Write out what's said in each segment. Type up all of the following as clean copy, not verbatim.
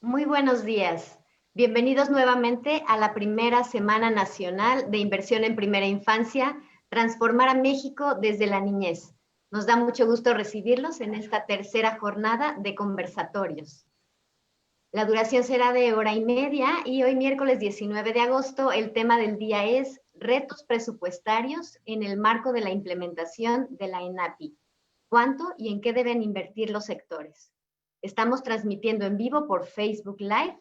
Muy buenos días. Bienvenidos nuevamente a la primera Semana Nacional de Inversión en Primera Infancia, Transformar a México desde la niñez. Nos da mucho gusto recibirlos en esta tercera jornada de conversatorios. La duración será de hora y media y hoy miércoles 19 de agosto el tema del día es retos presupuestarios en el marco de la implementación de la ENAPI. ¿Cuánto y en qué deben invertir los sectores? Estamos transmitiendo en vivo por Facebook Live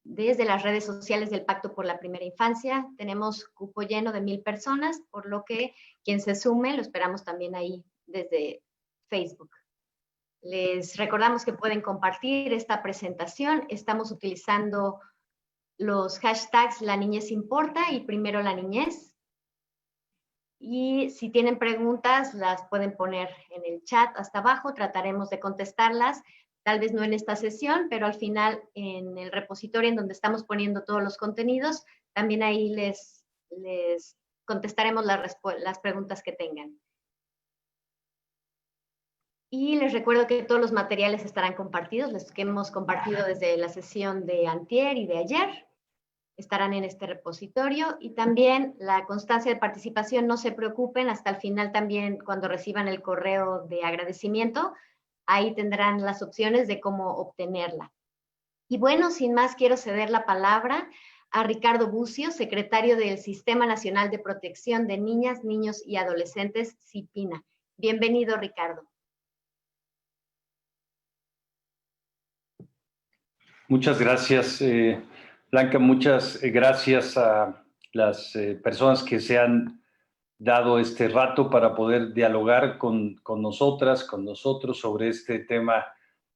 desde las redes sociales del Pacto por la Primera Infancia. Tenemos cupo lleno de 1000 personas, por lo que quien se sume lo esperamos también ahí desde Facebook. Les recordamos que pueden compartir esta presentación. Estamos utilizando los hashtags La Niñez Importa y Primero la Niñez. Y si tienen preguntas, las pueden poner en el chat hasta abajo. Trataremos de contestarlas, tal vez no en esta sesión, pero al final en el repositorio en donde estamos poniendo todos los contenidos, también ahí les contestaremos las preguntas que tengan. Y les recuerdo que todos los materiales estarán compartidos, los que hemos compartido desde la sesión de antier y de ayer, estarán en este repositorio. Y también la constancia de participación, no se preocupen, hasta el final también cuando reciban el correo de agradecimiento, ahí tendrán las opciones de cómo obtenerla. Y bueno, sin más, quiero ceder la palabra a Ricardo Bucio, secretario del Sistema Nacional de Protección de Niñas, Niños y Adolescentes, SIPINA. Bienvenido, Ricardo. Muchas gracias, Blanca. Muchas gracias a las personas que se han dado este rato para poder dialogar con nosotras, con nosotros sobre este tema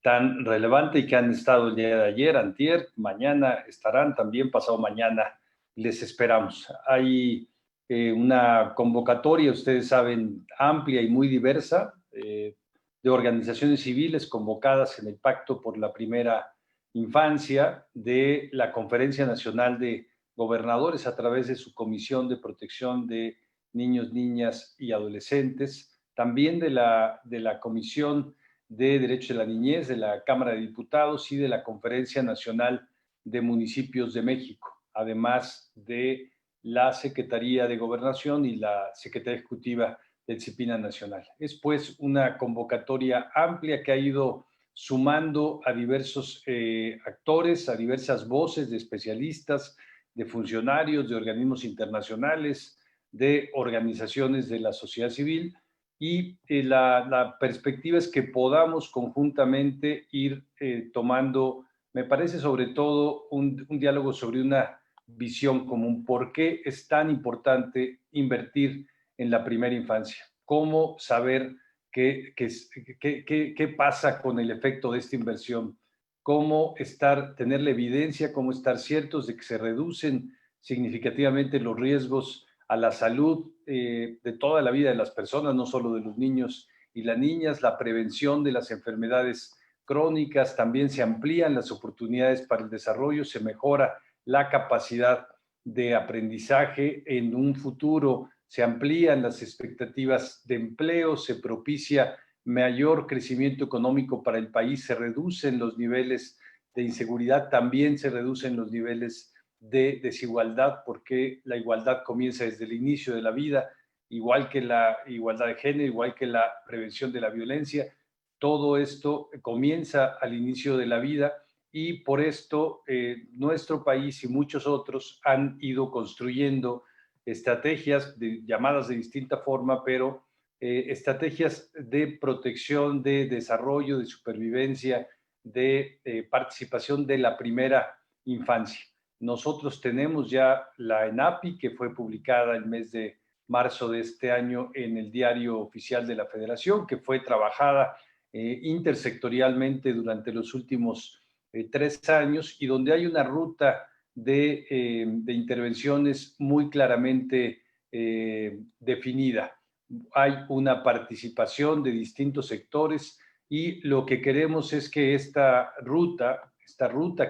tan relevante y que han estado el día de ayer, antier, mañana estarán también, pasado mañana les esperamos. Hay una convocatoria, ustedes saben, amplia y muy diversa de organizaciones civiles convocadas en el Pacto por la Primera Infancia de la Conferencia Nacional de Gobernadores a través de su Comisión de Protección de Niños, Niñas y Adolescentes, también de la Comisión de Derechos de la Niñez, de la Cámara de Diputados y de la Conferencia Nacional de Municipios de México, además de la Secretaría de Gobernación y la Secretaría Ejecutiva del CIPINA Nacional. Es pues una convocatoria amplia que ha ido sumando a diversos actores, a diversas voces de especialistas, de funcionarios, de organismos internacionales, de organizaciones de la sociedad civil, y la perspectiva es que podamos conjuntamente ir tomando, me parece sobre todo, un diálogo sobre una visión común. ¿Por qué es tan importante invertir en la primera infancia? ¿Cómo saber qué pasa con el efecto de esta inversión? ¿Cómo tener la evidencia, cómo estar ciertos de que se reducen significativamente los riesgos a la salud de toda la vida de las personas, no solo de los niños y las niñas? La prevención de las enfermedades crónicas, también se amplían las oportunidades para el desarrollo, se mejora la capacidad de aprendizaje en un futuro, se amplían las expectativas de empleo, se propicia mayor crecimiento económico para el país, se reducen los niveles de inseguridad, también se reducen los niveles de desigualdad, porque la igualdad comienza desde el inicio de la vida, igual que la igualdad de género, igual que la prevención de la violencia. Todo esto comienza al inicio de la vida y por esto nuestro país y muchos otros han ido construyendo estrategias llamadas de distinta forma, pero estrategias de protección, de desarrollo, de supervivencia, de participación de la primera infancia. Nosotros tenemos ya la ENAPI, que fue publicada el mes de marzo de este año en el Diario Oficial de la Federación, que fue trabajada intersectorialmente durante los últimos 3 años y donde hay una ruta de intervenciones muy claramente definida. Hay una participación de distintos sectores y lo que queremos es que esta ruta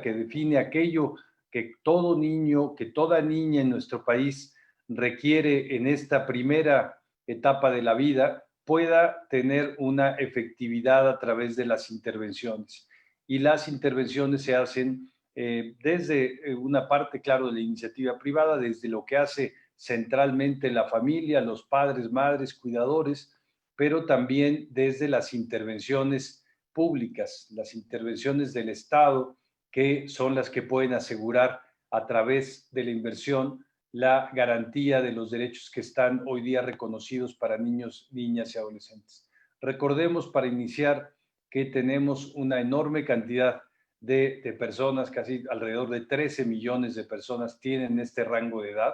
que define aquello que todo niño, que toda niña en nuestro país requiere en esta primera etapa de la vida, pueda tener una efectividad a través de las intervenciones. Y las intervenciones se hacen desde una parte, claro, de la iniciativa privada, desde lo que hace centralmente la familia, los padres, madres, cuidadores, pero también desde las intervenciones públicas, las intervenciones del Estado, que son las que pueden asegurar a través de la inversión la garantía de los derechos que están hoy día reconocidos para niños, niñas y adolescentes. Recordemos para iniciar que tenemos una enorme cantidad de personas, casi alrededor de 13 millones de personas tienen este rango de edad,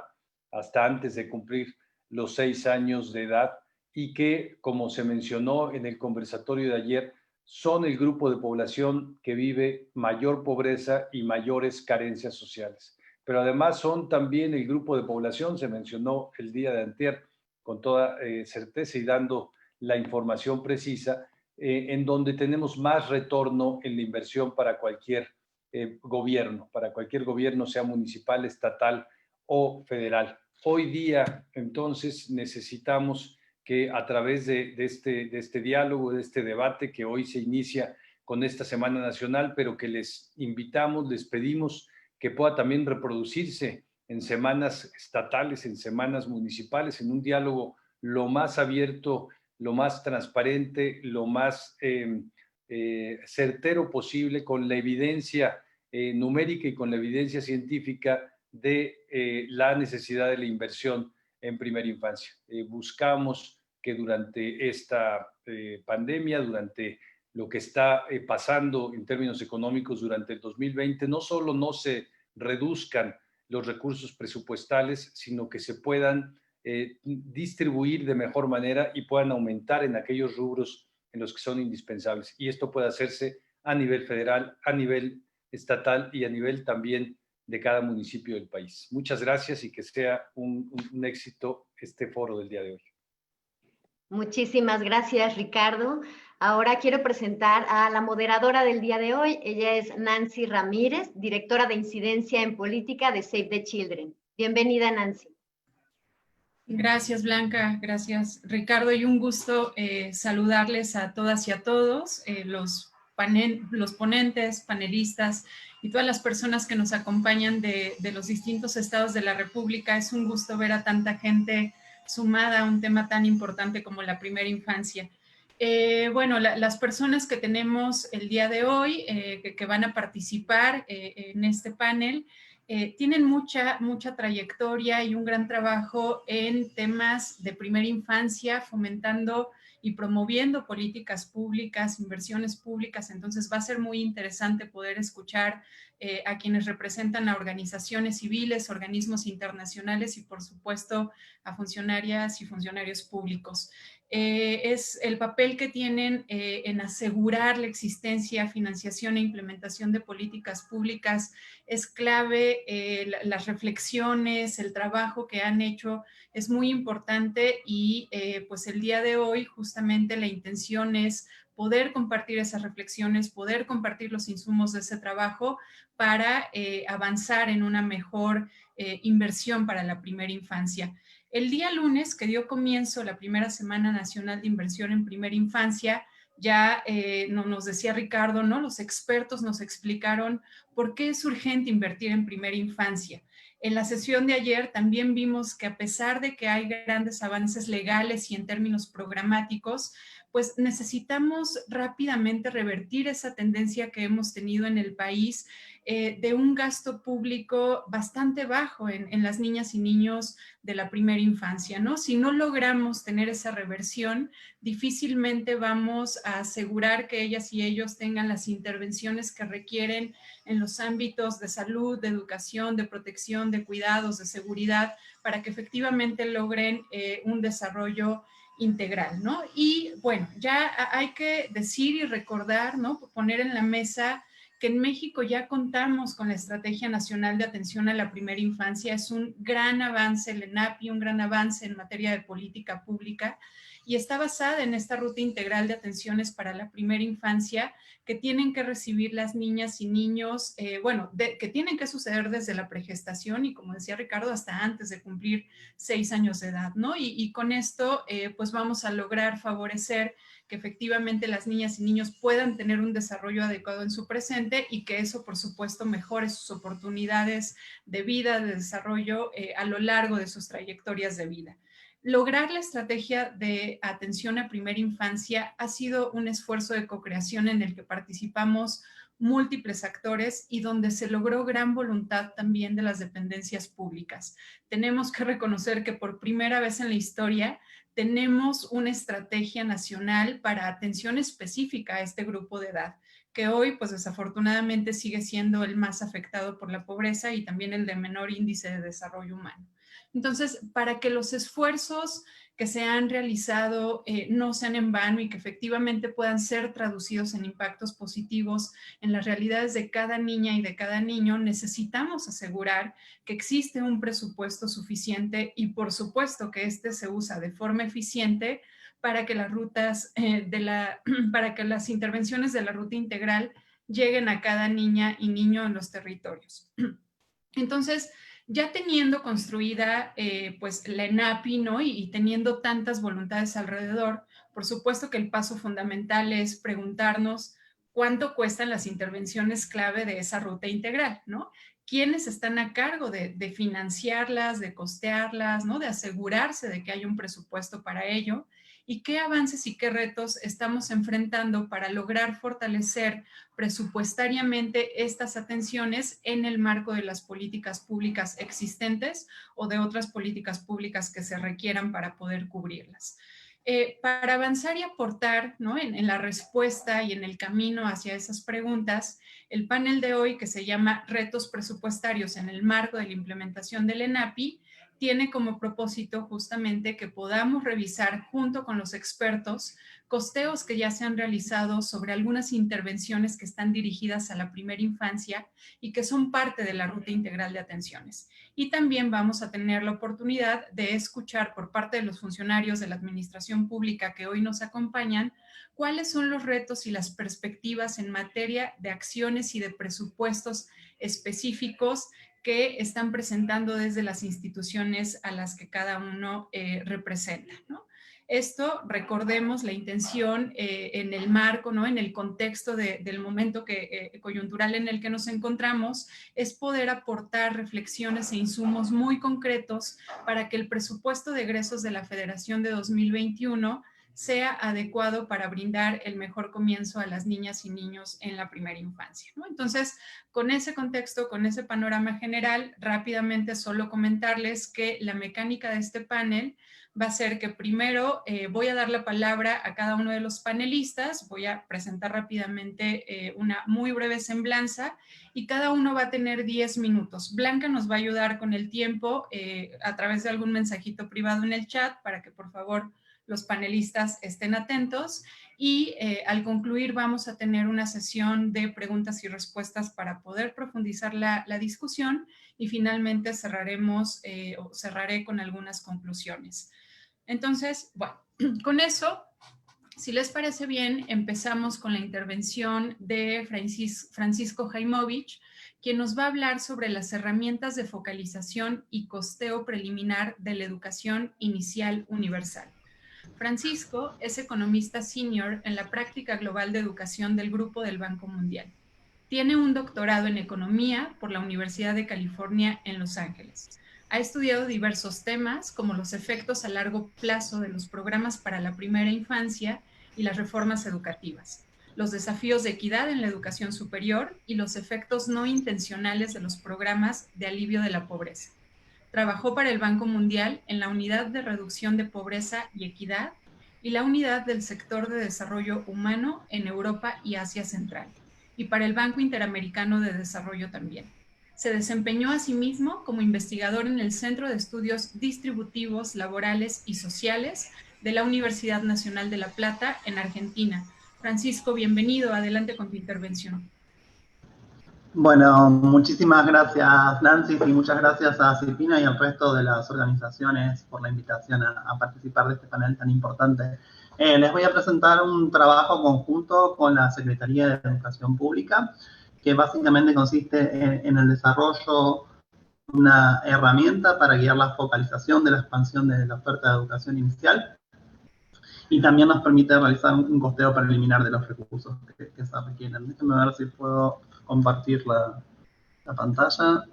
hasta antes de cumplir los 6 años de edad, y que, como se mencionó en el conversatorio de ayer, son el grupo de población que vive mayor pobreza y mayores carencias sociales. Pero además son también el grupo de población, se mencionó el día de antier con toda certeza y dando la información precisa, en donde tenemos más retorno en la inversión para cualquier gobierno, sea municipal, estatal o federal. Hoy día, entonces, necesitamos que a través de este diálogo, de este debate que hoy se inicia con esta Semana Nacional, pero que les invitamos, les pedimos que pueda también reproducirse en semanas estatales, en semanas municipales, en un diálogo lo más abierto, lo más transparente, lo más certero posible, con la evidencia numérica y con la evidencia científica de la necesidad de la inversión en primera infancia. Buscamos que durante esta pandemia, durante lo que está pasando en términos económicos durante el 2020, no solo no se reduzcan los recursos presupuestales, sino que se puedan distribuir de mejor manera y puedan aumentar en aquellos rubros en los que son indispensables. Y esto puede hacerse a nivel federal, a nivel estatal y a nivel también de cada municipio del país. Muchas gracias y que sea un éxito este foro del día de hoy. Muchísimas gracias, Ricardo. Ahora quiero presentar a la moderadora del día de hoy. Ella es Nancy Ramírez, directora de Incidencia en Política de Save the Children. Bienvenida, Nancy. Gracias, Blanca. Gracias, Ricardo. Y un gusto saludarles a todas y a todos, los ponentes, panelistas y todas las personas que nos acompañan de los distintos estados de la República. Es un gusto ver a tanta gente sumada a un tema tan importante como la primera infancia. Bueno, las personas que tenemos el día de hoy, que van a participar en este panel, tienen mucha trayectoria y un gran trabajo en temas de primera infancia, fomentando y promoviendo políticas públicas, inversiones públicas. Entonces va a ser muy interesante poder escuchar a quienes representan a organizaciones civiles, organismos internacionales y por supuesto a funcionarias y funcionarios públicos. Es el papel que tienen en asegurar la existencia, financiación e implementación de políticas públicas es clave. Las reflexiones, el trabajo que han hecho es muy importante y pues el día de hoy justamente la intención es poder compartir esas reflexiones, poder compartir los insumos de ese trabajo para avanzar en una mejor inversión para la primera infancia. El día lunes, que dio comienzo la primera Semana Nacional de Inversión en Primera Infancia, ya nos decía Ricardo, ¿no? Los expertos nos explicaron por qué es urgente invertir en primera infancia. En la sesión de ayer también vimos que a pesar de que hay grandes avances legales y en términos programáticos, pues necesitamos rápidamente revertir esa tendencia que hemos tenido en el país de un gasto público bastante bajo en las niñas y niños de la primera infancia, ¿no? Si no logramos tener esa reversión, difícilmente vamos a asegurar que ellas y ellos tengan las intervenciones que requieren en los ámbitos de salud, de educación, de protección, de cuidados, de seguridad, para que efectivamente logren un desarrollo integral, ¿no? Y bueno, ya hay que decir y recordar, ¿no? Poner en la mesa que en México ya contamos con la Estrategia Nacional de Atención a la Primera Infancia. Es un gran avance el ENAPI, un gran avance en materia de política pública. y está basada en esta ruta integral de atenciones para la primera infancia que tienen que recibir las niñas y niños, que tienen que suceder desde la pregestación y, como decía Ricardo, hasta antes de cumplir 6 años de edad, ¿no? Y con esto, pues vamos a lograr favorecer que efectivamente las niñas y niños puedan tener un desarrollo adecuado en su presente y que eso, por supuesto, mejore sus oportunidades de vida, de desarrollo a lo largo de sus trayectorias de vida. Lograr la estrategia de atención a primera infancia ha sido un esfuerzo de co-creación en el que participamos múltiples actores y donde se logró gran voluntad también de las dependencias públicas. Tenemos que reconocer que por primera vez en la historia tenemos una estrategia nacional para atención específica a este grupo de edad, que hoy, pues desafortunadamente, sigue siendo el más afectado por la pobreza y también el de menor índice de desarrollo humano. Entonces, para que los esfuerzos que se han realizado no sean en vano y que efectivamente puedan ser traducidos en impactos positivos en las realidades de cada niña y de cada niño, necesitamos asegurar que existe un presupuesto suficiente y, por supuesto, que este se usa de forma eficiente para que las rutas para que las intervenciones de la ruta integral lleguen a cada niña y niño en los territorios. Entonces, ya teniendo construida pues la ENAPI, ¿no? y teniendo tantas voluntades alrededor, por supuesto que el paso fundamental es preguntarnos cuánto cuestan las intervenciones clave de esa ruta integral, ¿no? ¿Quiénes están a cargo de financiarlas, de costearlas, ¿no? De asegurarse de que hay un presupuesto para ello? ¿Y qué avances y qué retos estamos enfrentando para lograr fortalecer presupuestariamente estas atenciones en el marco de las políticas públicas existentes o de otras políticas públicas que se requieran para poder cubrirlas? Para avanzar y aportar, ¿no? en la respuesta y en el camino hacia esas preguntas, el panel de hoy, que se llama Retos Presupuestarios en el marco de la implementación del ENAPI, tiene como propósito justamente que podamos revisar junto con los expertos costeos que ya se han realizado sobre algunas intervenciones que están dirigidas a la primera infancia y que son parte de la ruta integral de atenciones. Y también vamos a tener la oportunidad de escuchar por parte de los funcionarios de la administración pública que hoy nos acompañan cuáles son los retos y las perspectivas en materia de acciones y de presupuestos específicos que están presentando desde las instituciones a las que cada uno representa, ¿no? Esto, recordemos, la intención en el marco, ¿no? En el contexto del momento coyuntural en el que nos encontramos, es poder aportar reflexiones e insumos muy concretos para que el presupuesto de egresos de la Federación de 2021 sea adecuado para brindar el mejor comienzo a las niñas y niños en la primera infancia, ¿no? Entonces, con ese contexto, con ese panorama general, rápidamente solo comentarles que la mecánica de este panel va a ser que primero voy a dar la palabra a cada uno de los panelistas, voy a presentar rápidamente una muy breve semblanza y cada uno va a tener 10 minutos. Blanca nos va a ayudar con el tiempo a través de algún mensajito privado en el chat para que por favor los panelistas estén atentos y al concluir vamos a tener una sesión de preguntas y respuestas para poder profundizar la discusión y finalmente cerraré con algunas conclusiones. Entonces, bueno, con eso, si les parece bien, empezamos con la intervención de Francisco Jaimovich, quien nos va a hablar sobre las herramientas de focalización y costeo preliminar de la educación inicial universal. Francisco es economista senior en la práctica global de educación del Grupo del Banco Mundial. Tiene un doctorado en economía por la Universidad de California en Los Ángeles. Ha estudiado diversos temas como los efectos a largo plazo de los programas para la primera infancia y las reformas educativas, los desafíos de equidad en la educación superior y los efectos no intencionales de los programas de alivio de la pobreza. Trabajó para el Banco Mundial en la Unidad de Reducción de Pobreza y Equidad y la Unidad del Sector de Desarrollo Humano en Europa y Asia Central, y para el Banco Interamericano de Desarrollo también. Se desempeñó asimismo como investigador en el Centro de Estudios Distributivos, Laborales y Sociales de la Universidad Nacional de La Plata en Argentina. Francisco, bienvenido. Adelante con tu intervención. Bueno, muchísimas gracias, Nancy, y muchas gracias a Cipina y al resto de las organizaciones por la invitación a participar de este panel tan importante. Les voy a presentar un trabajo conjunto con la Secretaría de Educación Pública, que básicamente consiste en el desarrollo de una herramienta para guiar la focalización de la expansión de la oferta de educación inicial, y también nos permite realizar un costeo preliminar de los recursos que se requieren. Déjenme ver si puedo compartir la pantalla.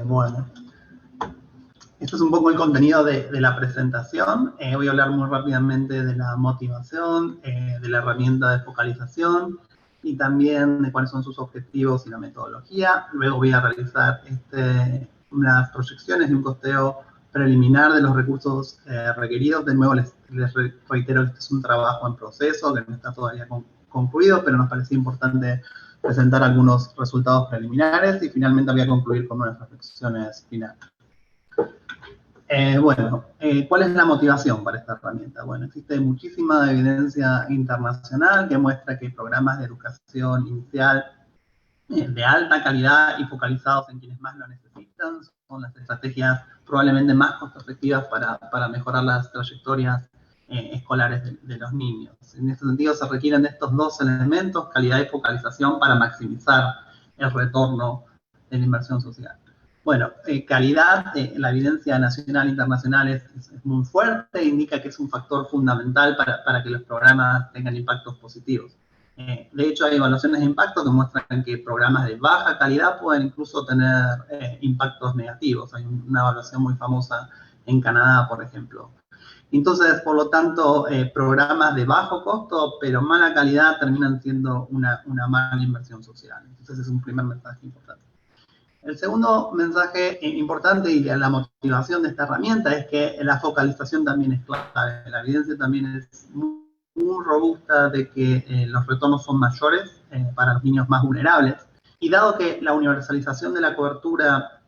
Bueno, esto es un poco el contenido de la presentación. Voy a hablar muy rápidamente de la motivación, de la herramienta de focalización y también de cuáles son sus objetivos y la metodología. Luego voy a realizar unas proyecciones de un costeo preliminar de los recursos requeridos. De nuevo les reitero que este es un trabajo en proceso, que no está todavía concluido, pero nos parecía importante presentar algunos resultados preliminares y finalmente voy a concluir con unas reflexiones finales. ¿Cuál es la motivación para esta herramienta? Bueno, existe muchísima evidencia internacional que muestra que programas de educación inicial de alta calidad y focalizados en quienes más lo necesitan son las estrategias probablemente más costo efectivas para mejorar las trayectorias escolares de los niños. En este sentido se requieren de estos dos elementos, calidad y focalización, para maximizar el retorno de la inversión social. Bueno, calidad, la evidencia nacional e internacional es muy fuerte, indica que es un factor fundamental para que los programas tengan impactos positivos. De hecho, hay evaluaciones de impacto que muestran que programas de baja calidad pueden incluso tener impactos negativos. Hay una evaluación muy famosa en Canadá, por ejemplo. Entonces, por lo tanto, programas de bajo costo, pero mala calidad, terminan siendo una mala inversión social. Entonces, es un primer mensaje importante. El segundo mensaje importante y la motivación de esta herramienta es que la focalización también es clave. La evidencia también es muy robusta de que los retornos son mayores para los niños más vulnerables. Y dado que la universalización de la cobertura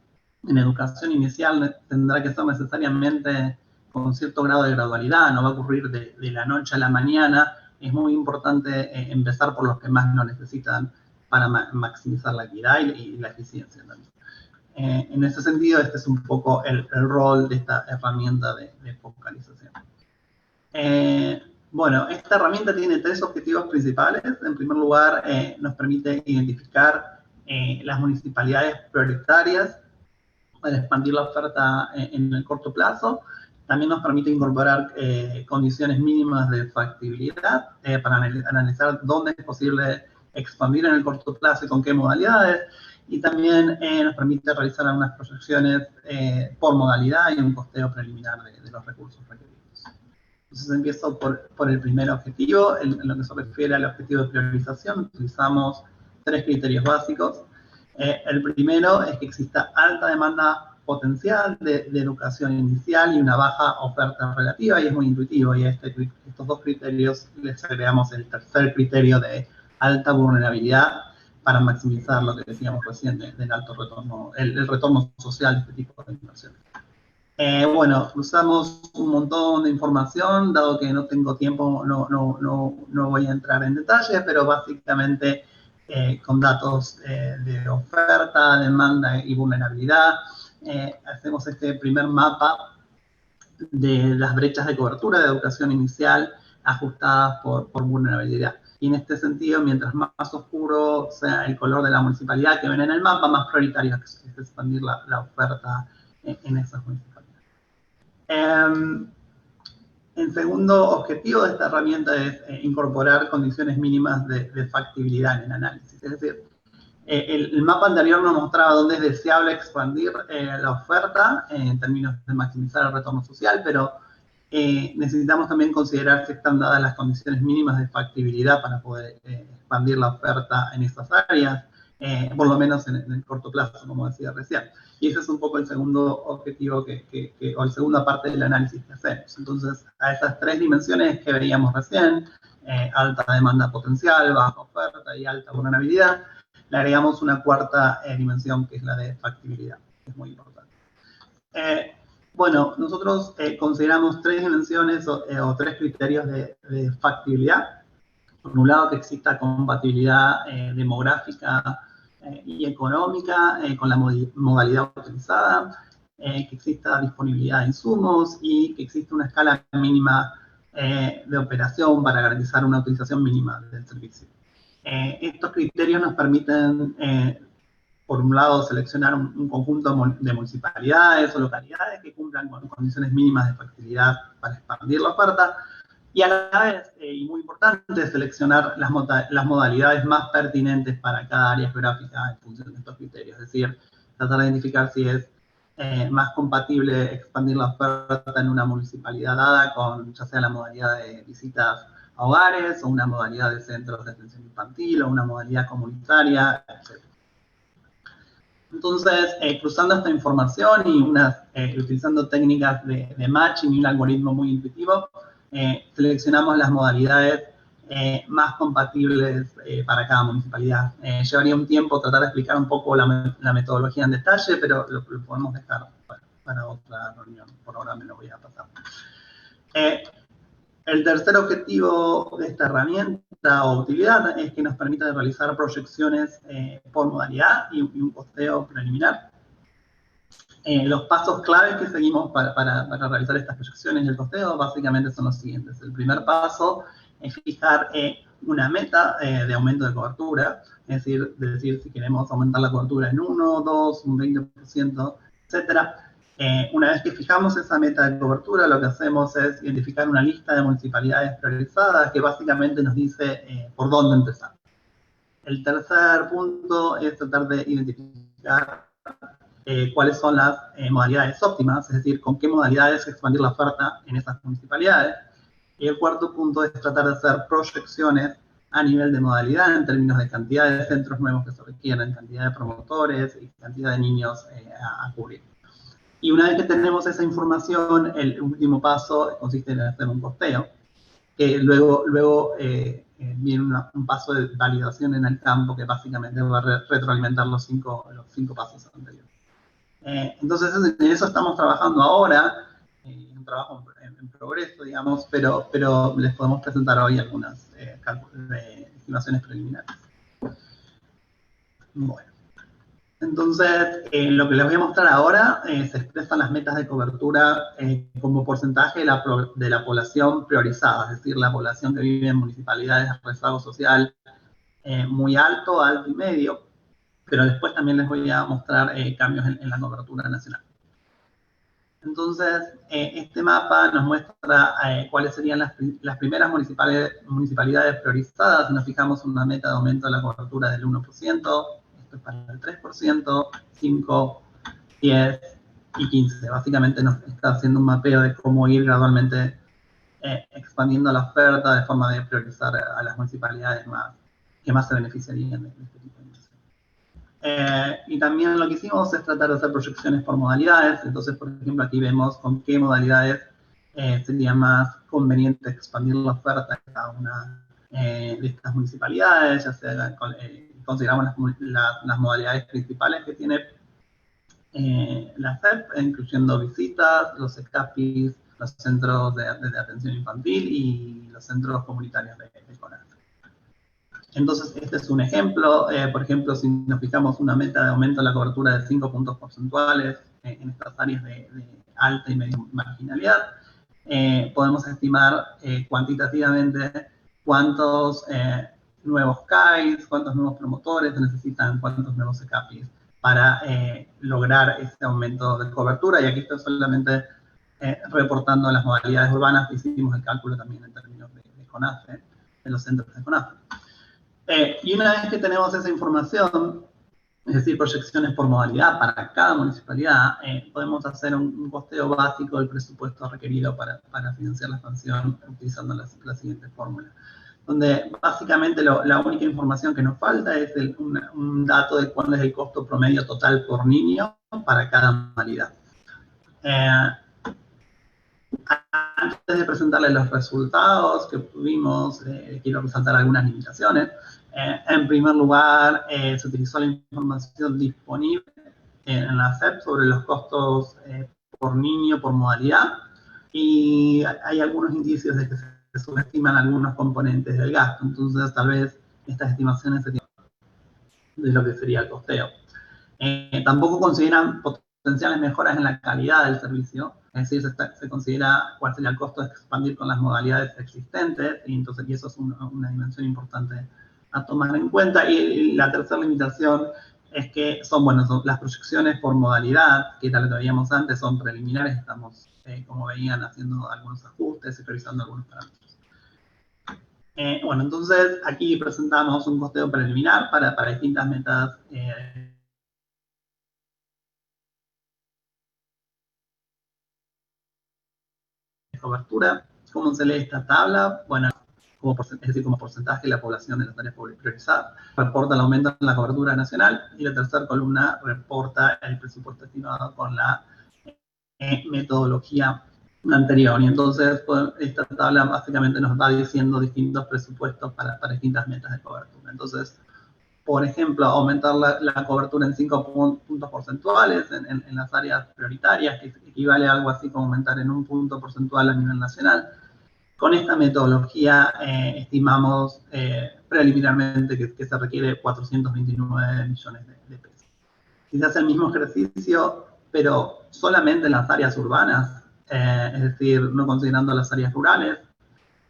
en educación inicial tendrá que ser necesariamente con cierto grado de gradualidad, no va a ocurrir de la noche a la mañana, es muy importante empezar por los que más lo necesitan para maximizar la equidad y la eficiencia también. En ese sentido, este es un poco el rol de esta herramienta de focalización. Bueno, esta herramienta tiene tres objetivos principales. En primer lugar, nos permite identificar las municipalidades prioritarias para expandir la oferta en el corto plazo. También nos permite incorporar condiciones mínimas de factibilidad para analizar dónde es posible expandir en el corto plazo y con qué modalidades. Y también nos permite realizar algunas proyecciones por modalidad y un costeo preliminar de los recursos requeridos. Entonces empiezo por el primer objetivo. En lo que se refiere al objetivo de priorización, utilizamos tres criterios básicos. El primero es que exista alta demanda potencial de educación inicial y una baja oferta relativa, y es muy intuitivo, y a estos dos criterios les agregamos el tercer criterio de alta vulnerabilidad para maximizar lo que decíamos recién del alto retorno, el retorno social de este tipo de inversiones. Bueno, usamos un montón de información, dado que no tengo tiempo, no voy a entrar en detalle, pero básicamente con datos de oferta, demanda y vulnerabilidad, hacemos este primer mapa de las brechas de cobertura de educación inicial ajustadas por vulnerabilidad. Y en este sentido, mientras más oscuro sea el color de la municipalidad que ven en el mapa, más prioritario es expandir la oferta en esas municipalidades. El segundo objetivo de esta herramienta es incorporar condiciones mínimas de factibilidad en el análisis. Es decir, el mapa anterior nos mostraba dónde es deseable expandir la oferta en términos de maximizar el retorno social, pero necesitamos también considerar si están dadas las condiciones mínimas de factibilidad para poder expandir la oferta en esas áreas, por lo menos en el corto plazo, como decía recién. Y ese es un poco el segundo objetivo o la segunda parte del análisis que hacemos. Entonces, a esas tres dimensiones que veíamos recién, alta demanda potencial, baja oferta y alta vulnerabilidad, le agregamos una cuarta dimensión, que es la de factibilidad, que es muy importante. Bueno, nosotros consideramos tres dimensiones o tres criterios de factibilidad. por un lado, que exista compatibilidad demográfica y económica con la modalidad utilizada, que exista disponibilidad de insumos y que exista una escala mínima de operación para garantizar una utilización mínima del servicio. Estos criterios nos permiten, por un lado, seleccionar un conjunto de municipalidades o localidades que cumplan con condiciones mínimas de factibilidad para expandir la oferta, y a la vez, y muy importante, seleccionar las modalidades más pertinentes para cada área geográfica en función de estos criterios. Es decir, tratar de identificar si es más compatible expandir la oferta en una municipalidad dada con ya sea la modalidad de visitas a hogares, o una modalidad de centros de atención infantil, o una modalidad comunitaria, etc. Entonces, cruzando esta información y utilizando técnicas de matching y un algoritmo muy intuitivo, seleccionamos las modalidades más compatibles para cada municipalidad. Llevaría un tiempo tratar de explicar un poco la metodología en detalle, pero lo podemos dejar para otra reunión. Por ahora me lo voy a pasar. El tercer objetivo de esta herramienta o utilidad es que nos permita realizar proyecciones por modalidad y un costeo preliminar. Los pasos claves que seguimos para realizar estas proyecciones y el costeo básicamente son los siguientes. El primer paso es fijar una meta de aumento de cobertura, es decir, si queremos aumentar la cobertura en 1, 2, un 20%, etc. Una vez que fijamos esa meta de cobertura, lo que hacemos es identificar una lista de municipalidades priorizadas que básicamente nos dice por dónde empezar. El tercer punto es tratar de identificar cuáles son las modalidades óptimas, es decir, con qué modalidades expandir la oferta en esas municipalidades. Y el cuarto punto es tratar de hacer proyecciones a nivel de modalidad en términos de cantidad de centros nuevos que se requieren, cantidad de promotores y cantidad de niños a cubrir. Y una vez que tenemos esa información, el último paso consiste en hacer un costeo, que luego viene un paso de validación en el campo que básicamente va a retroalimentar los cinco pasos anteriores. Entonces, en eso estamos trabajando ahora, un trabajo en progreso, digamos, pero les podemos presentar hoy algunas estimaciones preliminares. Bueno, entonces, lo que les voy a mostrar ahora se expresan las metas de cobertura como porcentaje de la población priorizada, es decir, la población que vive en municipalidades de rezago social muy alto y medio, pero después también les voy a mostrar cambios en la cobertura nacional. Entonces, este mapa nos muestra cuáles serían las primeras municipalidades priorizadas. Nos fijamos una meta de aumento de la cobertura del 1%, esto es para el 3%, 5, 10 y 15. Básicamente nos está haciendo un mapeo de cómo ir gradualmente expandiendo la oferta de forma de priorizar a las municipalidades que más se beneficiarían de este tipo de inversión. Y también lo que hicimos es tratar de hacer proyecciones por modalidades. Entonces, por ejemplo, aquí vemos con qué modalidades sería más conveniente expandir la oferta en cada una de estas municipalidades, ya sea consideramos las modalidades principales que tiene la SEP, incluyendo visitas, los ECAPIs, los centros de atención infantil y los centros comunitarios de CONAF. Entonces, este es un ejemplo. Por ejemplo, si nos fijamos una meta de aumento de la cobertura de 5 puntos porcentuales en estas áreas de alta y media marginalidad, podemos estimar cuantitativamente cuántos nuevos CAIs, cuántos nuevos promotores se necesitan, cuántos nuevos ECAPIs para lograr ese aumento de cobertura. Y aquí estoy solamente reportando las modalidades urbanas, hicimos el cálculo también en términos de CONAFE, de los centros de CONAFE. Y una vez que tenemos esa información, es decir, proyecciones por modalidad para cada municipalidad, podemos hacer un costeo básico del presupuesto requerido para financiar la expansión utilizando la siguiente fórmula, donde básicamente la única información que nos falta es un dato de cuál es el costo promedio total por niño para cada modalidad. Antes de presentarles los resultados que tuvimos, quiero resaltar algunas limitaciones. En primer lugar, se utilizó la información disponible en la SEP sobre los costos por niño, por modalidad, y hay algunos indicios de que se subestiman algunos componentes del gasto. Entonces, tal vez estas estimaciones se tienen de lo que sería el costeo. Tampoco consideran potenciales mejoras en la calidad del servicio, es decir, se considera cuál sería el costo de expandir con las modalidades existentes, y eso es una dimensión importante a tomar en cuenta. Y la tercera limitación es que son las proyecciones por modalidad, que era lo que veíamos antes, son preliminares, estamos, como veían, haciendo algunos ajustes y revisando algunos parámetros. Bueno, entonces aquí presentamos un costeo preliminar para distintas metas de cobertura. ¿Cómo se lee esta tabla? Bueno, es decir, como porcentaje de la población de las áreas priorizadas, reporta el aumento en la cobertura nacional, y la tercera columna reporta el presupuesto estimado con la metodología anterior. Y entonces, pues, esta tabla básicamente nos va diciendo distintos presupuestos para distintas metas de cobertura. Entonces, por ejemplo, aumentar la cobertura en 5 puntos porcentuales en las áreas prioritarias, que equivale a algo así como aumentar en 1 punto porcentual a nivel nacional. Con esta metodología estimamos preliminarmente que se requiere 429 millones de pesos. Si se hace el mismo ejercicio, pero solamente en las áreas urbanas, es decir, no considerando las áreas rurales,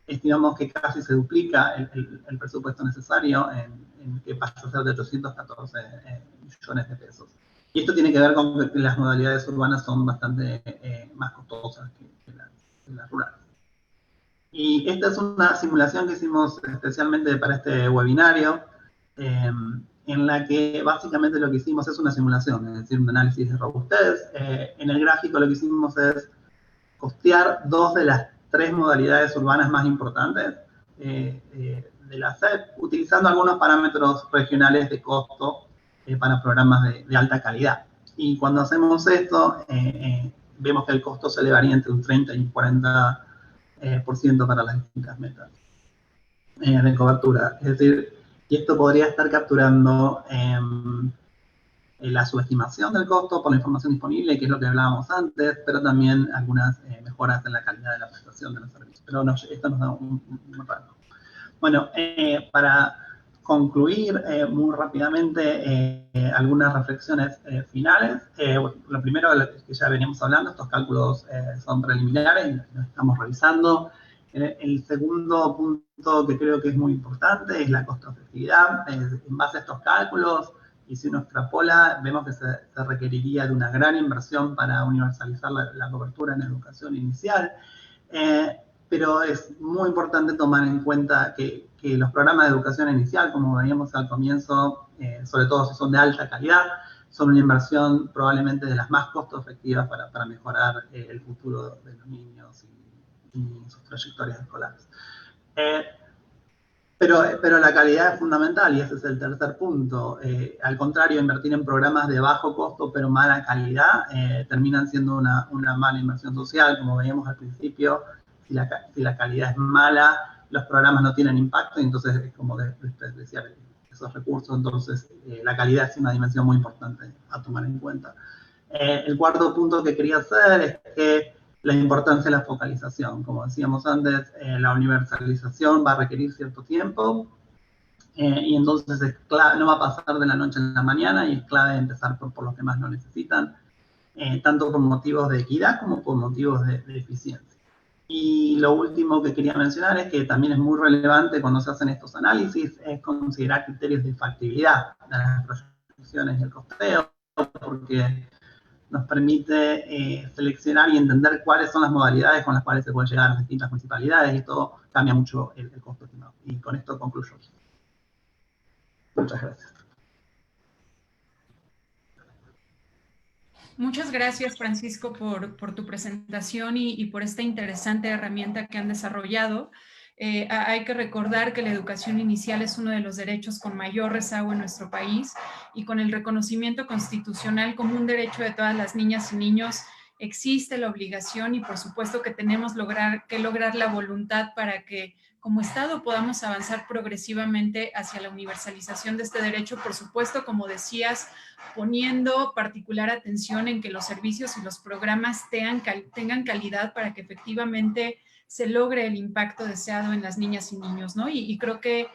estimamos que casi se duplica el presupuesto necesario, en que pasa a ser de 814 millones de pesos. Y esto tiene que ver con que las modalidades urbanas son bastante más costosas que las rurales. Y esta es una simulación que hicimos especialmente para este webinario, en la que básicamente lo que hicimos es una simulación, es decir, un análisis de robustez. En el gráfico lo que hicimos es costear 2 de las 3 modalidades urbanas más importantes de la SEP, utilizando algunos parámetros regionales de costo para programas de alta calidad. Y cuando hacemos esto, vemos que el costo se elevaría entre un 30 y un 40% para las distintas metas de cobertura. Es decir, y esto podría estar capturando la subestimación del costo por la información disponible, que es lo que hablábamos antes, pero también algunas mejoras en la calidad de la prestación de los servicios. Pero no, esto nos da un rango. Bueno, para concluir muy rápidamente algunas reflexiones finales. Lo primero, que ya veníamos hablando, estos cálculos son preliminares y los estamos revisando. El segundo punto que creo que es muy importante es la costo-efectividad. En base a estos cálculos, y si uno extrapola, vemos que se requeriría de una gran inversión para universalizar la cobertura en educación inicial. Pero es muy importante tomar en cuenta que los programas de educación inicial, como veíamos al comienzo, sobre todo si son de alta calidad, son una inversión probablemente de las más costo efectivas para mejorar el futuro de los niños y sus trayectorias escolares. Pero la calidad es fundamental, y ese es el tercer punto. Al contrario, invertir en programas de bajo costo pero mala calidad terminan siendo una mala inversión social. Como veíamos al principio, si la calidad es mala, los programas no tienen impacto, y entonces es como decía, esos recursos. Entonces, la calidad es una dimensión muy importante a tomar en cuenta. El cuarto punto que quería hacer es que la importancia de la focalización. Como decíamos antes, la universalización va a requerir cierto tiempo, y entonces es clave, no va a pasar de la noche a la mañana, y es clave empezar por los que más lo necesitan, tanto por motivos de equidad como por motivos de eficiencia. Y lo último que quería mencionar es que también es muy relevante cuando se hacen estos análisis, es considerar criterios de factibilidad de las proyecciones y el costeo, porque nos permite seleccionar y entender cuáles son las modalidades con las cuales se puede llegar a las distintas municipalidades, y esto cambia mucho el costo estimado. Y con esto concluyo. Muchas gracias. Muchas gracias, Francisco, por tu presentación y por esta interesante herramienta que han desarrollado. Hay que recordar que la educación inicial es uno de los derechos con mayor rezago en nuestro país, y con el reconocimiento constitucional como un derecho de todas las niñas y niños, existe la obligación y por supuesto que tenemos que lograr la voluntad para que como Estado podamos avanzar progresivamente hacia la universalización de este derecho, por supuesto, como decías, poniendo particular atención en que los servicios y los programas tengan calidad para que efectivamente se logre el impacto deseado en las niñas y niños, ¿no? Y creo que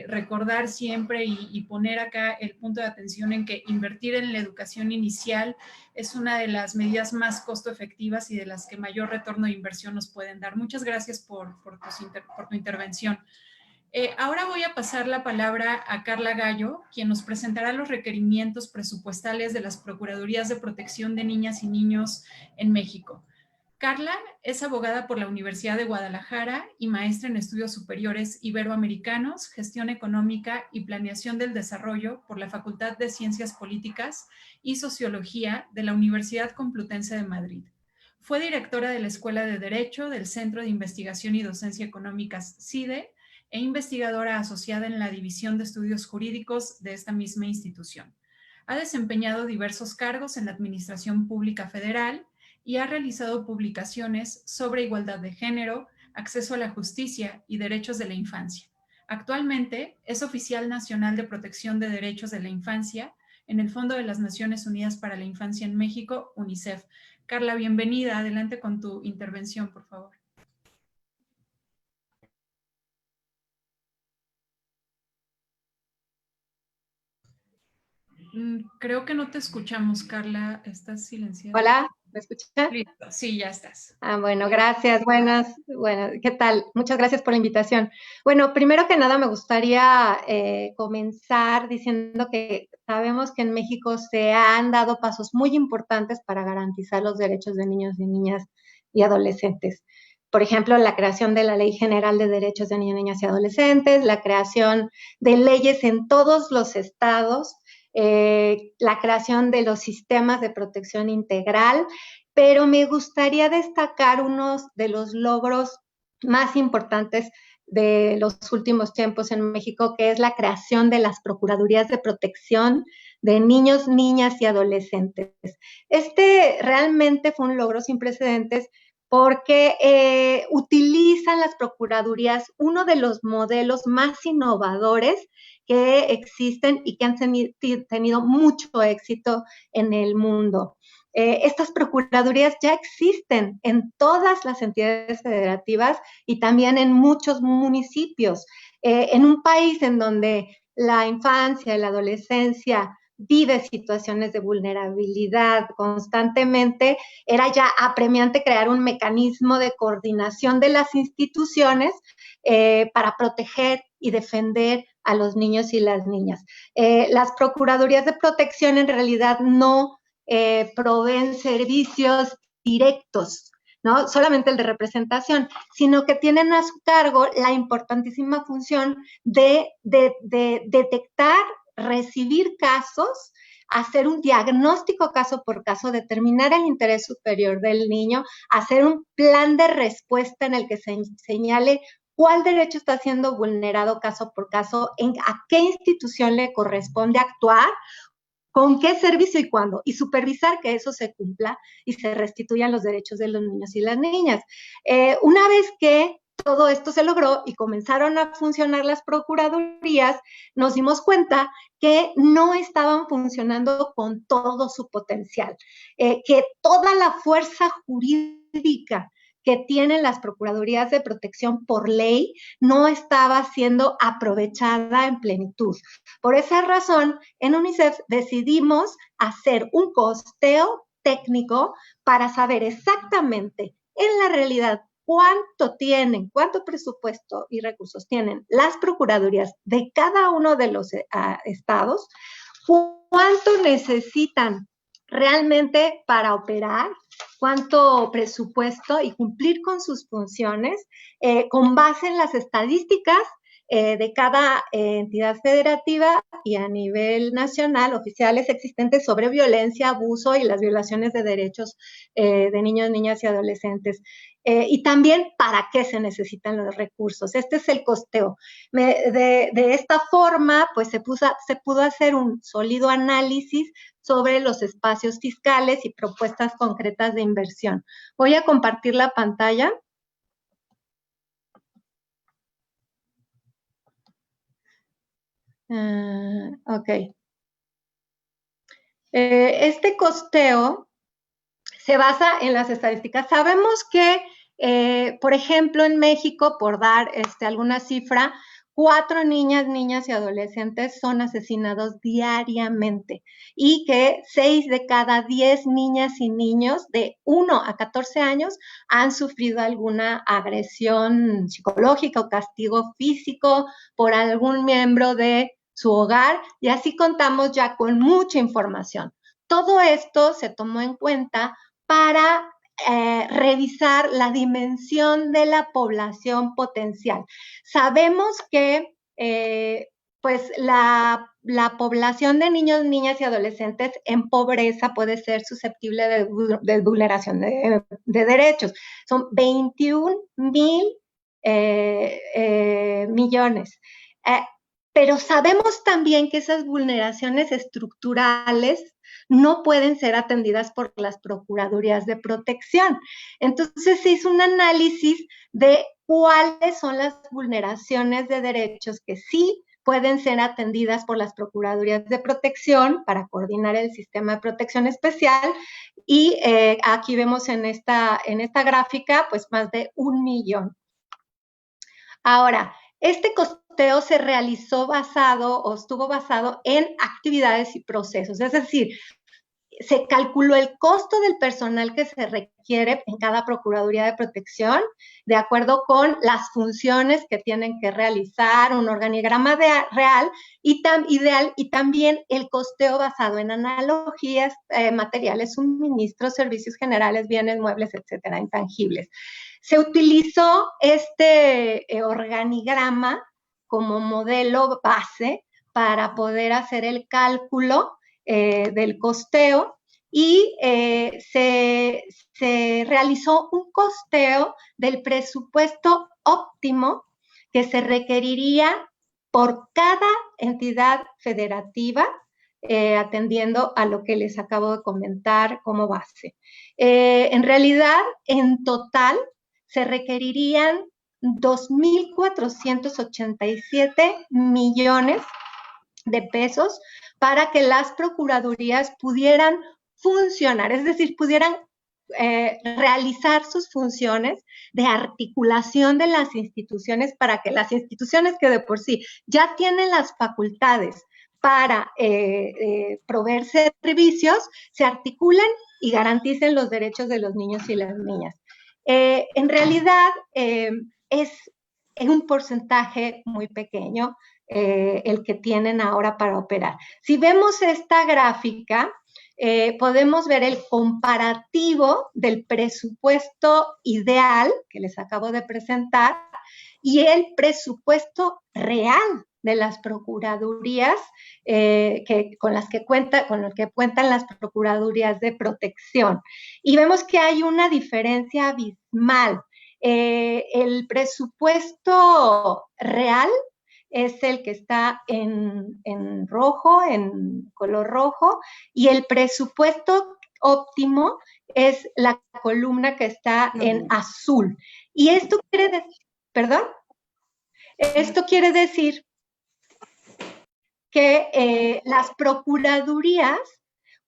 recordar siempre y poner acá el punto de atención en que invertir en la educación inicial es una de las medidas más costo efectivas y de las que mayor retorno de inversión nos pueden dar. Muchas gracias por tu intervención. Ahora voy a pasar la palabra a Carla Gallo, quien nos presentará los requerimientos presupuestales de las Procuradurías de Protección de Niñas y Niños en México. Carla es abogada por la Universidad de Guadalajara y maestra en estudios superiores iberoamericanos, gestión económica y planeación del desarrollo por la Facultad de Ciencias Políticas y Sociología de la Universidad Complutense de Madrid. Fue directora de la Escuela de Derecho del Centro de Investigación y Docencia Económicas CIDE e investigadora asociada en la División de Estudios Jurídicos de esta misma institución. Ha desempeñado diversos cargos en la Administración Pública Federal y ha realizado publicaciones sobre igualdad de género, acceso a la justicia y derechos de la infancia. Actualmente es oficial nacional de protección de derechos de la infancia en el Fondo de las Naciones Unidas para la Infancia en México, UNICEF. Carla, bienvenida. Adelante con tu intervención, por favor. Creo que no te escuchamos, Carla. ¿Estás silenciada? Hola, ¿me escuchan? Listo. Sí, ya estás. Bueno, gracias. Buenas, ¿qué tal? Muchas gracias por la invitación. Bueno, primero que nada me gustaría comenzar diciendo que sabemos que en México se han dado pasos muy importantes para garantizar los derechos de niños y niñas y adolescentes. Por ejemplo, la creación de la Ley General de Derechos de Niños, Niñas y Adolescentes, la creación de leyes en todos los estados, la creación de los sistemas de protección integral, pero me gustaría destacar unos de los logros más importantes de los últimos tiempos en México, que es la creación de las Procuradurías de Protección de Niños, Niñas y Adolescentes. Este realmente fue un logro sin precedentes porque utilizan las Procuradurías uno de los modelos más innovadores que existen y que han tenido mucho éxito en el mundo. Estas procuradurías ya existen en todas las entidades federativas y también en muchos municipios. En un país en donde la infancia y la adolescencia vive situaciones de vulnerabilidad constantemente, era ya apremiante crear un mecanismo de coordinación de las instituciones para proteger y defender a los niños y las niñas. Las procuradurías de protección en realidad no proveen servicios directos, ¿no? Solamente el de representación, sino que tienen a su cargo la importantísima función de detectar, recibir casos, hacer un diagnóstico caso por caso, determinar el interés superior del niño, hacer un plan de respuesta en el que se señale cuál derecho está siendo vulnerado caso por caso, a qué institución le corresponde actuar, con qué servicio y cuándo, y supervisar que eso se cumpla y se restituyan los derechos de los niños y las niñas. Una vez que todo esto se logró y comenzaron a funcionar las procuradurías, nos dimos cuenta que no estaban funcionando con todo su potencial, que toda la fuerza jurídica que tienen las Procuradurías de Protección por ley no estaba siendo aprovechada en plenitud. Por esa razón, en UNICEF decidimos hacer un costeo técnico para saber exactamente en la realidad cuánto presupuesto y recursos tienen las procuradurías de cada uno de los estados, cuánto necesitan realmente para operar, cuánto presupuesto y cumplir con sus funciones con base en las estadísticas de cada entidad federativa y a nivel nacional, oficiales existentes sobre violencia, abuso y las violaciones de derechos de niños, niñas y adolescentes. Y también para qué se necesitan los recursos. Este es el costeo. De esta forma, pues se pudo hacer un sólido análisis sobre los espacios fiscales y propuestas concretas de inversión. Voy a compartir la pantalla. Ok. Este costeo se basa en las estadísticas. Sabemos que Por ejemplo, en México, por dar alguna cifra, 4 niñas y adolescentes son asesinados diariamente y que 6 de cada 10 niñas y niños de 1 a 14 años han sufrido alguna agresión psicológica o castigo físico por algún miembro de su hogar, y así contamos ya con mucha información. Todo esto se tomó en cuenta para revisar la dimensión de la población potencial. Sabemos que pues la población de niños, niñas y adolescentes en pobreza puede ser susceptible de vulneración de derechos. Son 21,000 millones. Pero sabemos también que esas vulneraciones estructurales no pueden ser atendidas por las procuradurías de protección. Entonces se hizo un análisis de cuáles son las vulneraciones de derechos que sí pueden ser atendidas por las procuradurías de protección para coordinar el sistema de protección especial, y aquí vemos en esta gráfica pues más de 1 millón. Ahora, este costeo se realizó estuvo basado en actividades y procesos, es decir, se calculó el costo del personal que se requiere en cada Procuraduría de Protección, de acuerdo con las funciones que tienen que realizar, un organigrama real ideal, y también el costeo basado en analogías, materiales, suministros, servicios generales, bienes muebles, etcétera, intangibles. Se utilizó este organigrama como modelo base para poder hacer el cálculo del costeo, y se realizó un costeo del presupuesto óptimo que se requeriría por cada entidad federativa, atendiendo a lo que les acabo de comentar como base. En realidad, en total, se requerirían 2,487 millones de pesos para que las procuradurías pudieran funcionar, es decir, pudieran realizar sus funciones de articulación de las instituciones, para que las instituciones que de por sí ya tienen las facultades para proveer servicios, se articulen y garanticen los derechos de los niños y las niñas. En realidad es un porcentaje muy pequeño el que tienen ahora para operar. Si vemos esta gráfica, podemos ver el comparativo del presupuesto ideal que les acabo de presentar y el presupuesto real de las procuradurías con el que cuentan las procuradurías de protección. Y vemos que hay una diferencia abismal. El presupuesto real es el que está en rojo, en color rojo, y el presupuesto óptimo es la columna que está en azul. Y esto quiere decir, ¿perdón? Esto quiere decir que las procuradurías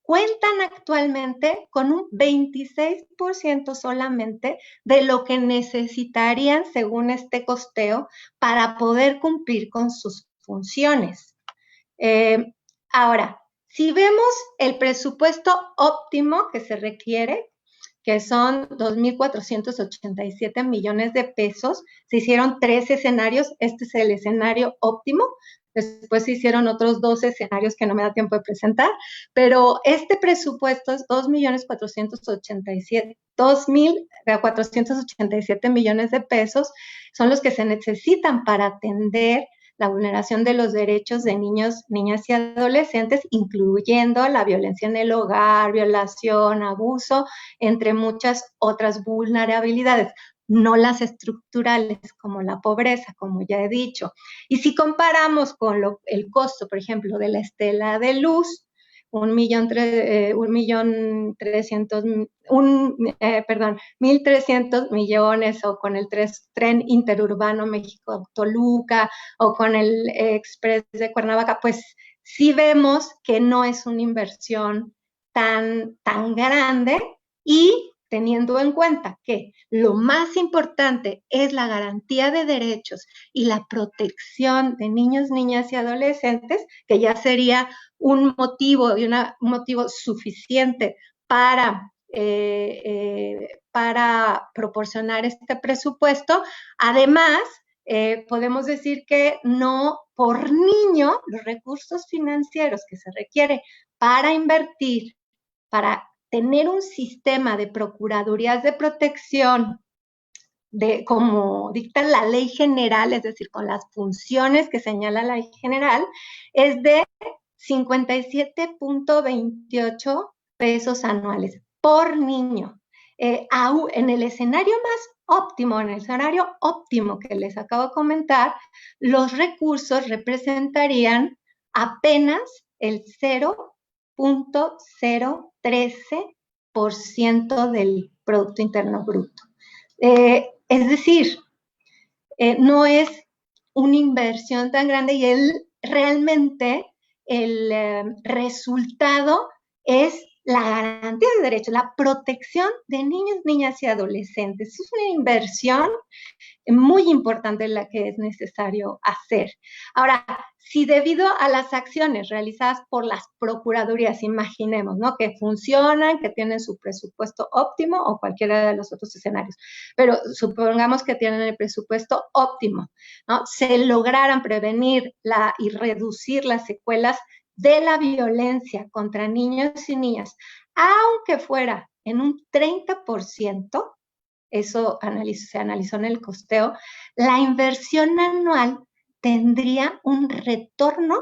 cuentan actualmente con un 26% solamente de lo que necesitarían, según este costeo, para poder cumplir con sus funciones. Ahora, si vemos el presupuesto óptimo que se requiere, que son 2,487 millones de pesos, se hicieron 3 escenarios, este es el escenario óptimo. Después se hicieron otros 2 escenarios que no me da tiempo de presentar, pero este presupuesto es 2,487 millones de pesos, son los que se necesitan para atender la vulneración de los derechos de niños, niñas y adolescentes, incluyendo la violencia en el hogar, violación, abuso, entre muchas otras vulnerabilidades. No las estructurales, como la pobreza, como ya he dicho. Y si comparamos con el costo, por ejemplo, de la estela de luz, 1,300 millones, o con el tren interurbano México-Toluca, o con el Express de Cuernavaca, pues sí vemos que no es una inversión tan grande, y teniendo en cuenta que lo más importante es la garantía de derechos y la protección de niños, niñas y adolescentes, que ya sería un motivo y un motivo suficiente para proporcionar este presupuesto. Además, podemos decir que no por niño los recursos financieros que se requiere para invertir, para tener un sistema de procuradurías de protección como dicta la ley general, es decir, con las funciones que señala la ley general, es de 57.28 pesos anuales por niño. En el escenario más óptimo, en el escenario óptimo que les acabo de comentar, los recursos representarían apenas el 0.013% del Producto Interno Bruto. Es decir, no es una inversión tan grande y realmente el resultado es la garantía de derechos, la protección de niños, niñas y adolescentes. Es una inversión muy importante la que es necesario hacer. Ahora, si debido a las acciones realizadas por las procuradurías, imaginemos, ¿no?, que funcionan, que tienen su presupuesto óptimo o cualquiera de los otros escenarios, pero supongamos que tienen el presupuesto óptimo, ¿no?, se lograran prevenir y reducir las secuelas de la violencia contra niños y niñas, aunque fuera en un 30%, eso se analizó en el costeo, la inversión anual tendría un retorno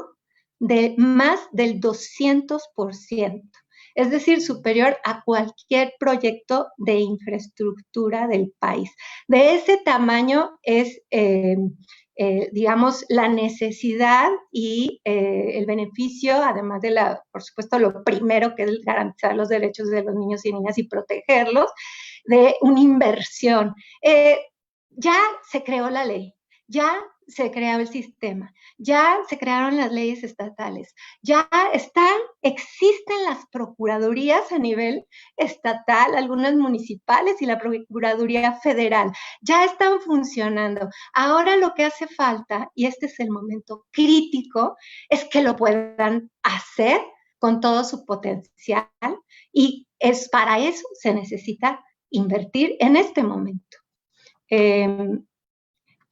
de más del 200%, es decir, superior a cualquier proyecto de infraestructura del país. De ese tamaño es, digamos, la necesidad y el beneficio, además de por supuesto, lo primero que es garantizar los derechos de los niños y niñas y protegerlos, de una inversión. Ya se creó la ley, ya se creó el sistema, ya se crearon las leyes estatales, ya existen las procuradurías a nivel estatal, algunas municipales y la Procuraduría Federal, ya están funcionando. Ahora lo que hace falta, y este es el momento crítico, es que lo puedan hacer con todo su potencial, y para eso se necesita invertir en este momento.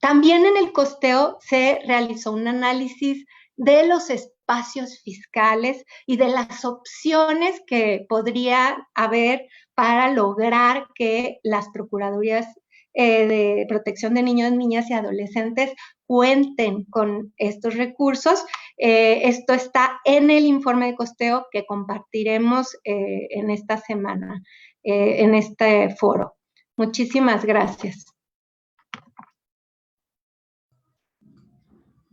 También en el costeo se realizó un análisis de los espacios fiscales y de las opciones que podría haber para lograr que las procuradurías de protección de niños, niñas y adolescentes cuenten con estos recursos. Esto está en el informe de costeo que compartiremos en esta semana, en este foro. Muchísimas gracias.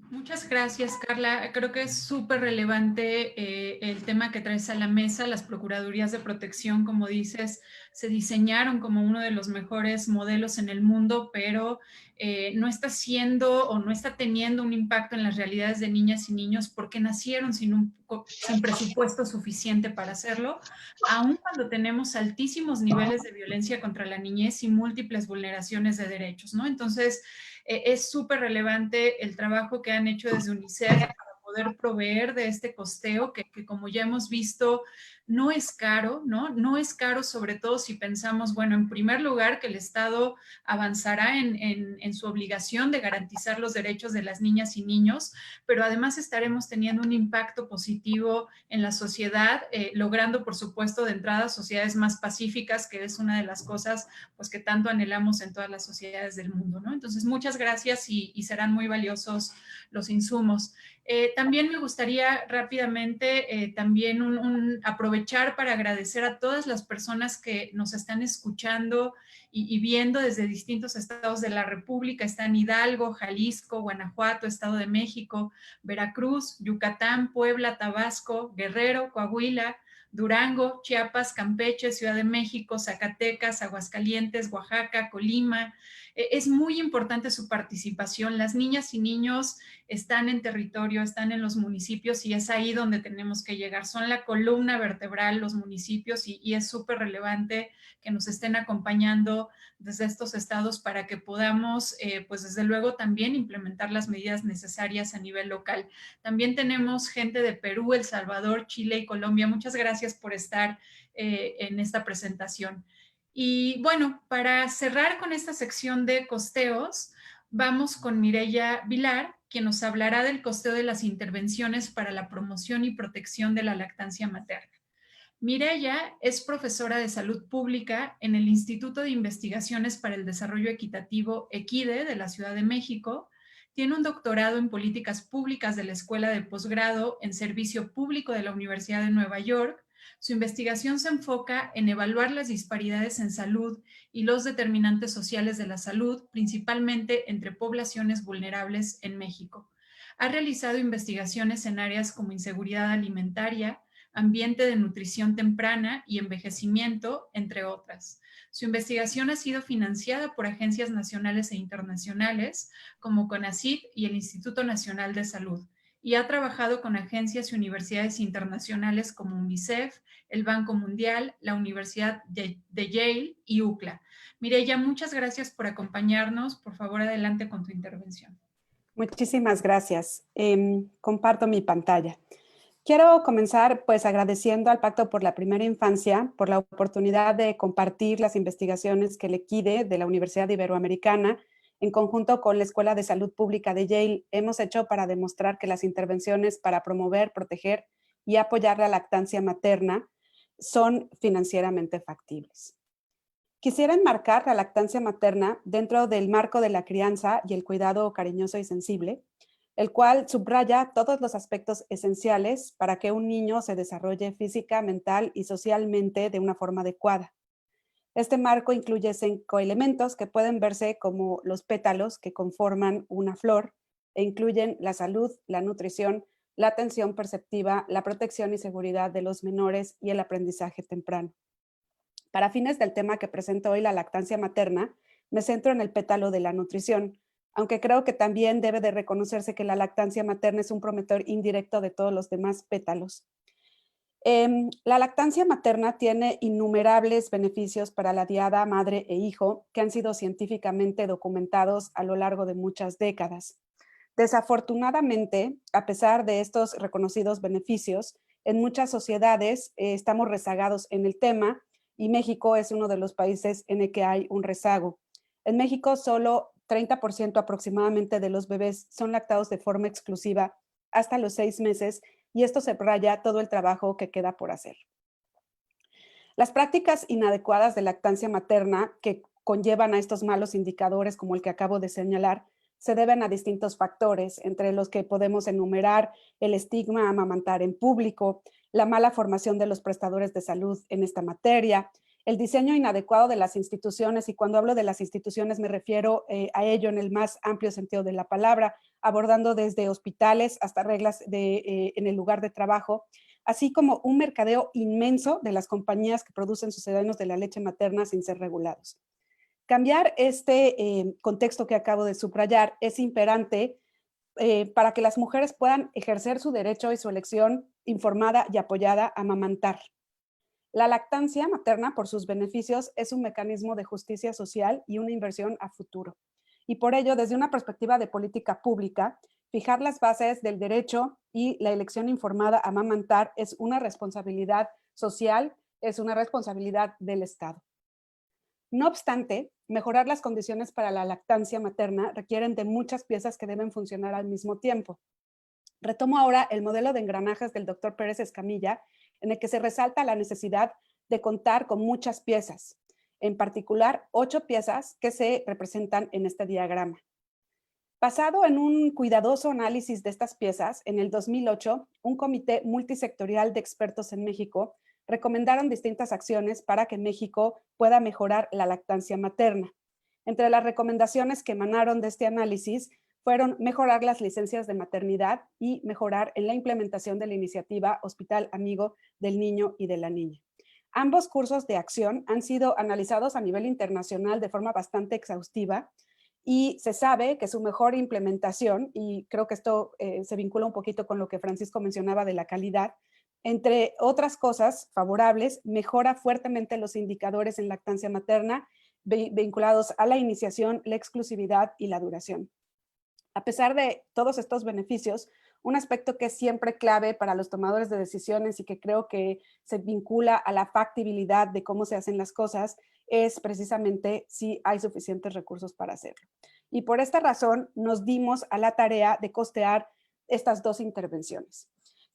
Muchas gracias, Carla. Creo que es súper relevante el tema que traes a la mesa. Las procuradurías de protección, como dices, se diseñaron como uno de los mejores modelos en el mundo, pero no está siendo o no está teniendo un impacto en las realidades de niñas y niños porque nacieron sin presupuesto suficiente para hacerlo, aun cuando tenemos altísimos niveles de violencia contra la niñez y múltiples vulneraciones de derechos, ¿no? Entonces, es súper relevante el trabajo que han hecho desde UNICEF para poder proveer de este costeo que como ya hemos visto, no es caro, ¿no? No es caro, sobre todo si pensamos, bueno, en primer lugar, que el Estado avanzará en su obligación de garantizar los derechos de las niñas y niños, pero además estaremos teniendo un impacto positivo en la sociedad, logrando, por supuesto, de entrada sociedades más pacíficas, que es una de las cosas pues, que tanto anhelamos en todas las sociedades del mundo, ¿no? Entonces, muchas gracias y serán muy valiosos los insumos. También me gustaría rápidamente también aprovechar para agradecer a todas las personas que nos están escuchando y viendo desde distintos estados de la República. Están Hidalgo, Jalisco, Guanajuato, Estado de México, Veracruz, Yucatán, Puebla, Tabasco, Guerrero, Coahuila, Durango, Chiapas, Campeche, Ciudad de México, Zacatecas, Aguascalientes, Oaxaca, Colima. Es muy importante su participación. Las niñas y niños están en territorio, están en los municipios y es ahí donde tenemos que llegar. Son la columna vertebral los municipios y es súper relevante que nos estén acompañando desde estos estados para que podamos, pues desde luego también implementar las medidas necesarias a nivel local. También tenemos gente de Perú, El Salvador, Chile y Colombia. Muchas gracias por estar en esta presentación. Y bueno, para cerrar con esta sección de costeos, vamos con Mireya Vilar, quien nos hablará del costeo de las intervenciones para la promoción y protección de la lactancia materna. Mireya es profesora de salud pública en el Instituto de Investigaciones para el Desarrollo Equitativo EQUIDE de la Ciudad de México. Tiene un doctorado en políticas públicas de la Escuela de Posgrado en Servicio Público de la Universidad de Nueva York. Su investigación se enfoca en evaluar las disparidades en salud y los determinantes sociales de la salud, principalmente entre poblaciones vulnerables en México. Ha realizado investigaciones en áreas como inseguridad alimentaria, ambiente de nutrición temprana y envejecimiento, entre otras. Su investigación ha sido financiada por agencias nacionales e internacionales como CONACYT y el Instituto Nacional de Salud, y ha trabajado con agencias y universidades internacionales como UNICEF, el Banco Mundial, la Universidad de Yale y UCLA. Mireya, muchas gracias por acompañarnos. Por favor, adelante con tu intervención. Muchísimas gracias. Comparto mi pantalla. Quiero comenzar pues agradeciendo al Pacto por la Primera Infancia por la oportunidad de compartir las investigaciones que el EQUIDE de la Universidad Iberoamericana en conjunto con la Escuela de Salud Pública de Yale hemos hecho para demostrar que las intervenciones para promover, proteger y apoyar la lactancia materna son financieramente factibles. Quisiera enmarcar la lactancia materna dentro del marco de la crianza y el cuidado cariñoso y sensible, el cual subraya todos los aspectos esenciales para que un niño se desarrolle física, mental y socialmente de una forma adecuada. Este marco incluye 5 elementos que pueden verse como los pétalos que conforman una flor e incluyen la salud, la nutrición, la atención perceptiva, la protección y seguridad de los menores y el aprendizaje temprano. Para fines del tema que presento hoy, la lactancia materna, me centro en el pétalo de la nutrición, aunque creo que también debe de reconocerse que la lactancia materna es un promotor indirecto de todos los demás pétalos. La lactancia materna tiene innumerables beneficios para la diada madre e hijo que han sido científicamente documentados a lo largo de muchas décadas. Desafortunadamente, a pesar de estos reconocidos beneficios, en muchas sociedades estamos rezagados en el tema y México es uno de los países en el que hay un rezago. En México, solo 30% aproximadamente de los bebés son lactados de forma exclusiva hasta los 6 meses y esto subraya todo el trabajo que queda por hacer. Las prácticas inadecuadas de lactancia materna que conllevan a estos malos indicadores como el que acabo de señalar se deben a distintos factores, entre los que podemos enumerar el estigma a amamantar en público, la mala formación de los prestadores de salud en esta materia, el diseño inadecuado de las instituciones, y cuando hablo de las instituciones me refiero a ello en el más amplio sentido de la palabra, abordando desde hospitales hasta reglas en el lugar de trabajo, así como un mercadeo inmenso de las compañías que producen sucedáneos de la leche materna sin ser regulados. Cambiar este contexto que acabo de subrayar es imperante para que las mujeres puedan ejercer su derecho y su elección informada y apoyada a amamantar. La lactancia materna, por sus beneficios, es un mecanismo de justicia social y una inversión a futuro. Y por ello, desde una perspectiva de política pública, fijar las bases del derecho y la elección informada a amamantar es una responsabilidad social, es una responsabilidad del Estado. No obstante, mejorar las condiciones para la lactancia materna requieren de muchas piezas que deben funcionar al mismo tiempo. Retomo ahora el modelo de engranajes del Dr. Pérez Escamilla, en el que se resalta la necesidad de contar con muchas piezas, en particular 8 piezas que se representan en este diagrama. Basado en un cuidadoso análisis de estas piezas, en el 2008, un comité multisectorial de expertos en México recomendaron distintas acciones para que México pueda mejorar la lactancia materna. Entre las recomendaciones que emanaron de este análisis fueron mejorar las licencias de maternidad y mejorar en la implementación de la iniciativa Hospital Amigo del Niño y de la Niña. Ambos cursos de acción han sido analizados a nivel internacional de forma bastante exhaustiva y se sabe que su mejor implementación, y creo que esto se vincula un poquito con lo que Francisco mencionaba de la calidad, entre otras cosas favorables, mejora fuertemente los indicadores en lactancia materna vinculados a la iniciación, la exclusividad y la duración. A pesar de todos estos beneficios, un aspecto que es siempre clave para los tomadores de decisiones y que creo que se vincula a la factibilidad de cómo se hacen las cosas es precisamente si hay suficientes recursos para hacerlo. Y por esta razón nos dimos a la tarea de costear estas dos intervenciones.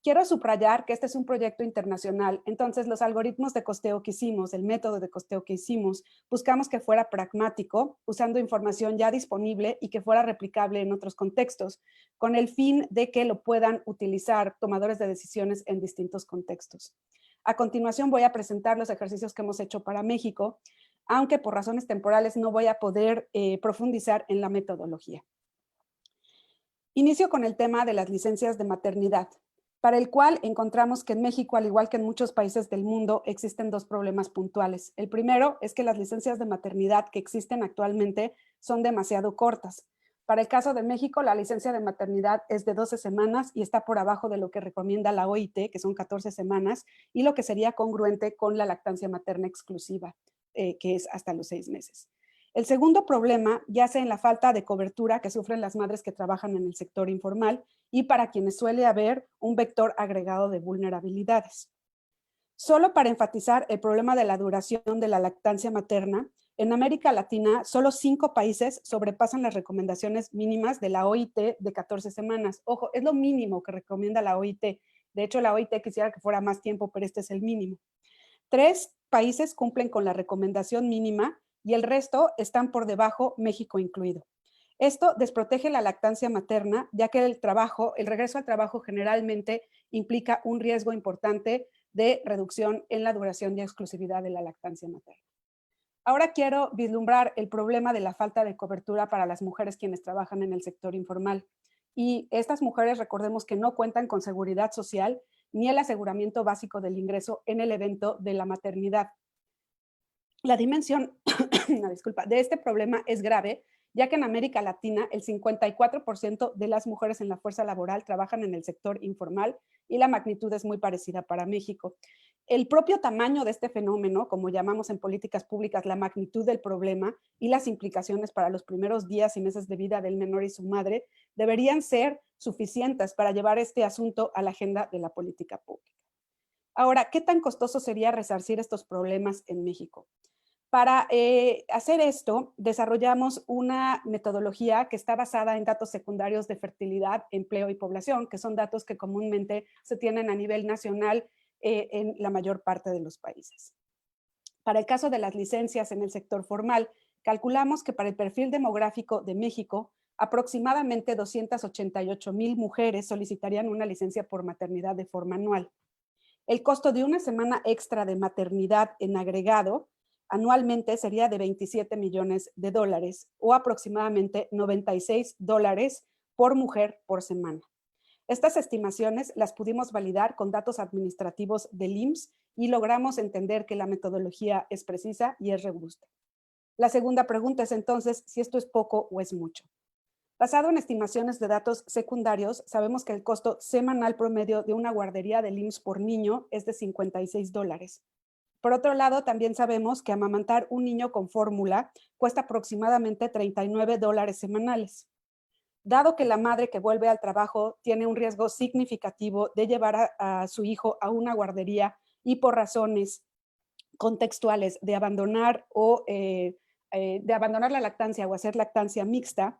Quiero subrayar que este es un proyecto internacional, entonces los algoritmos de costeo que hicimos, el método de costeo que hicimos, buscamos que fuera pragmático, usando información ya disponible y que fuera replicable en otros contextos, con el fin de que lo puedan utilizar tomadores de decisiones en distintos contextos. A continuación voy a presentar los ejercicios que hemos hecho para México, aunque por razones temporales no voy a poder profundizar en la metodología. Inicio con el tema de las licencias de maternidad, para el cual encontramos que en México, al igual que en muchos países del mundo, existen dos problemas puntuales. El primero es que las licencias de maternidad que existen actualmente son demasiado cortas. Para el caso de México, la licencia de maternidad es de 12 semanas y está por abajo de lo que recomienda la OIT, que son 14 semanas, y lo que sería congruente con la lactancia materna exclusiva, que es hasta los 6 meses. El segundo problema yace en la falta de cobertura que sufren las madres que trabajan en el sector informal y para quienes suele haber un vector agregado de vulnerabilidades. Solo para enfatizar el problema de la duración de la lactancia materna, en América Latina solo 5 países sobrepasan las recomendaciones mínimas de la OIT de 14 semanas. Ojo, es lo mínimo que recomienda la OIT. De hecho, la OIT quisiera que fuera más tiempo, pero este es el mínimo. 3 países cumplen con la recomendación mínima y el resto están por debajo, México incluido. Esto desprotege la lactancia materna, ya que el regreso al trabajo generalmente implica un riesgo importante de reducción en la duración y exclusividad de la lactancia materna. Ahora quiero vislumbrar el problema de la falta de cobertura para las mujeres quienes trabajan en el sector informal. Y estas mujeres, recordemos que no cuentan con seguridad social ni el aseguramiento básico del ingreso en el evento de la maternidad. La dimensión de este problema es grave, ya que en América Latina el 54% de las mujeres en la fuerza laboral trabajan en el sector informal y la magnitud es muy parecida para México. El propio tamaño de este fenómeno, como llamamos en políticas públicas, la magnitud del problema y las implicaciones para los primeros días y meses de vida del menor y su madre, deberían ser suficientes para llevar este asunto a la agenda de la política pública. Ahora, ¿qué tan costoso sería resarcir estos problemas en México? Para hacer esto, desarrollamos una metodología que está basada en datos secundarios de fertilidad, empleo y población, que son datos que comúnmente se tienen a nivel nacional en la mayor parte de los países. Para el caso de las licencias en el sector formal, calculamos que para el perfil demográfico de México, aproximadamente 288,000 mujeres solicitarían una licencia por maternidad de forma anual. El costo de una semana extra de maternidad en agregado anualmente sería de $27 millones o aproximadamente $96 por mujer por semana. Estas estimaciones las pudimos validar con datos administrativos del IMSS y logramos entender que la metodología es precisa y es robusta. La segunda pregunta es entonces si esto es poco o es mucho. Basado en estimaciones de datos secundarios, sabemos que el costo semanal promedio de una guardería del IMSS por niño es de $56. Por otro lado, también sabemos que amamantar un niño con fórmula cuesta aproximadamente $39 semanales. Dado que la madre que vuelve al trabajo tiene un riesgo significativo de llevar a su hijo a una guardería y por razones contextuales de abandonar la lactancia o hacer lactancia mixta,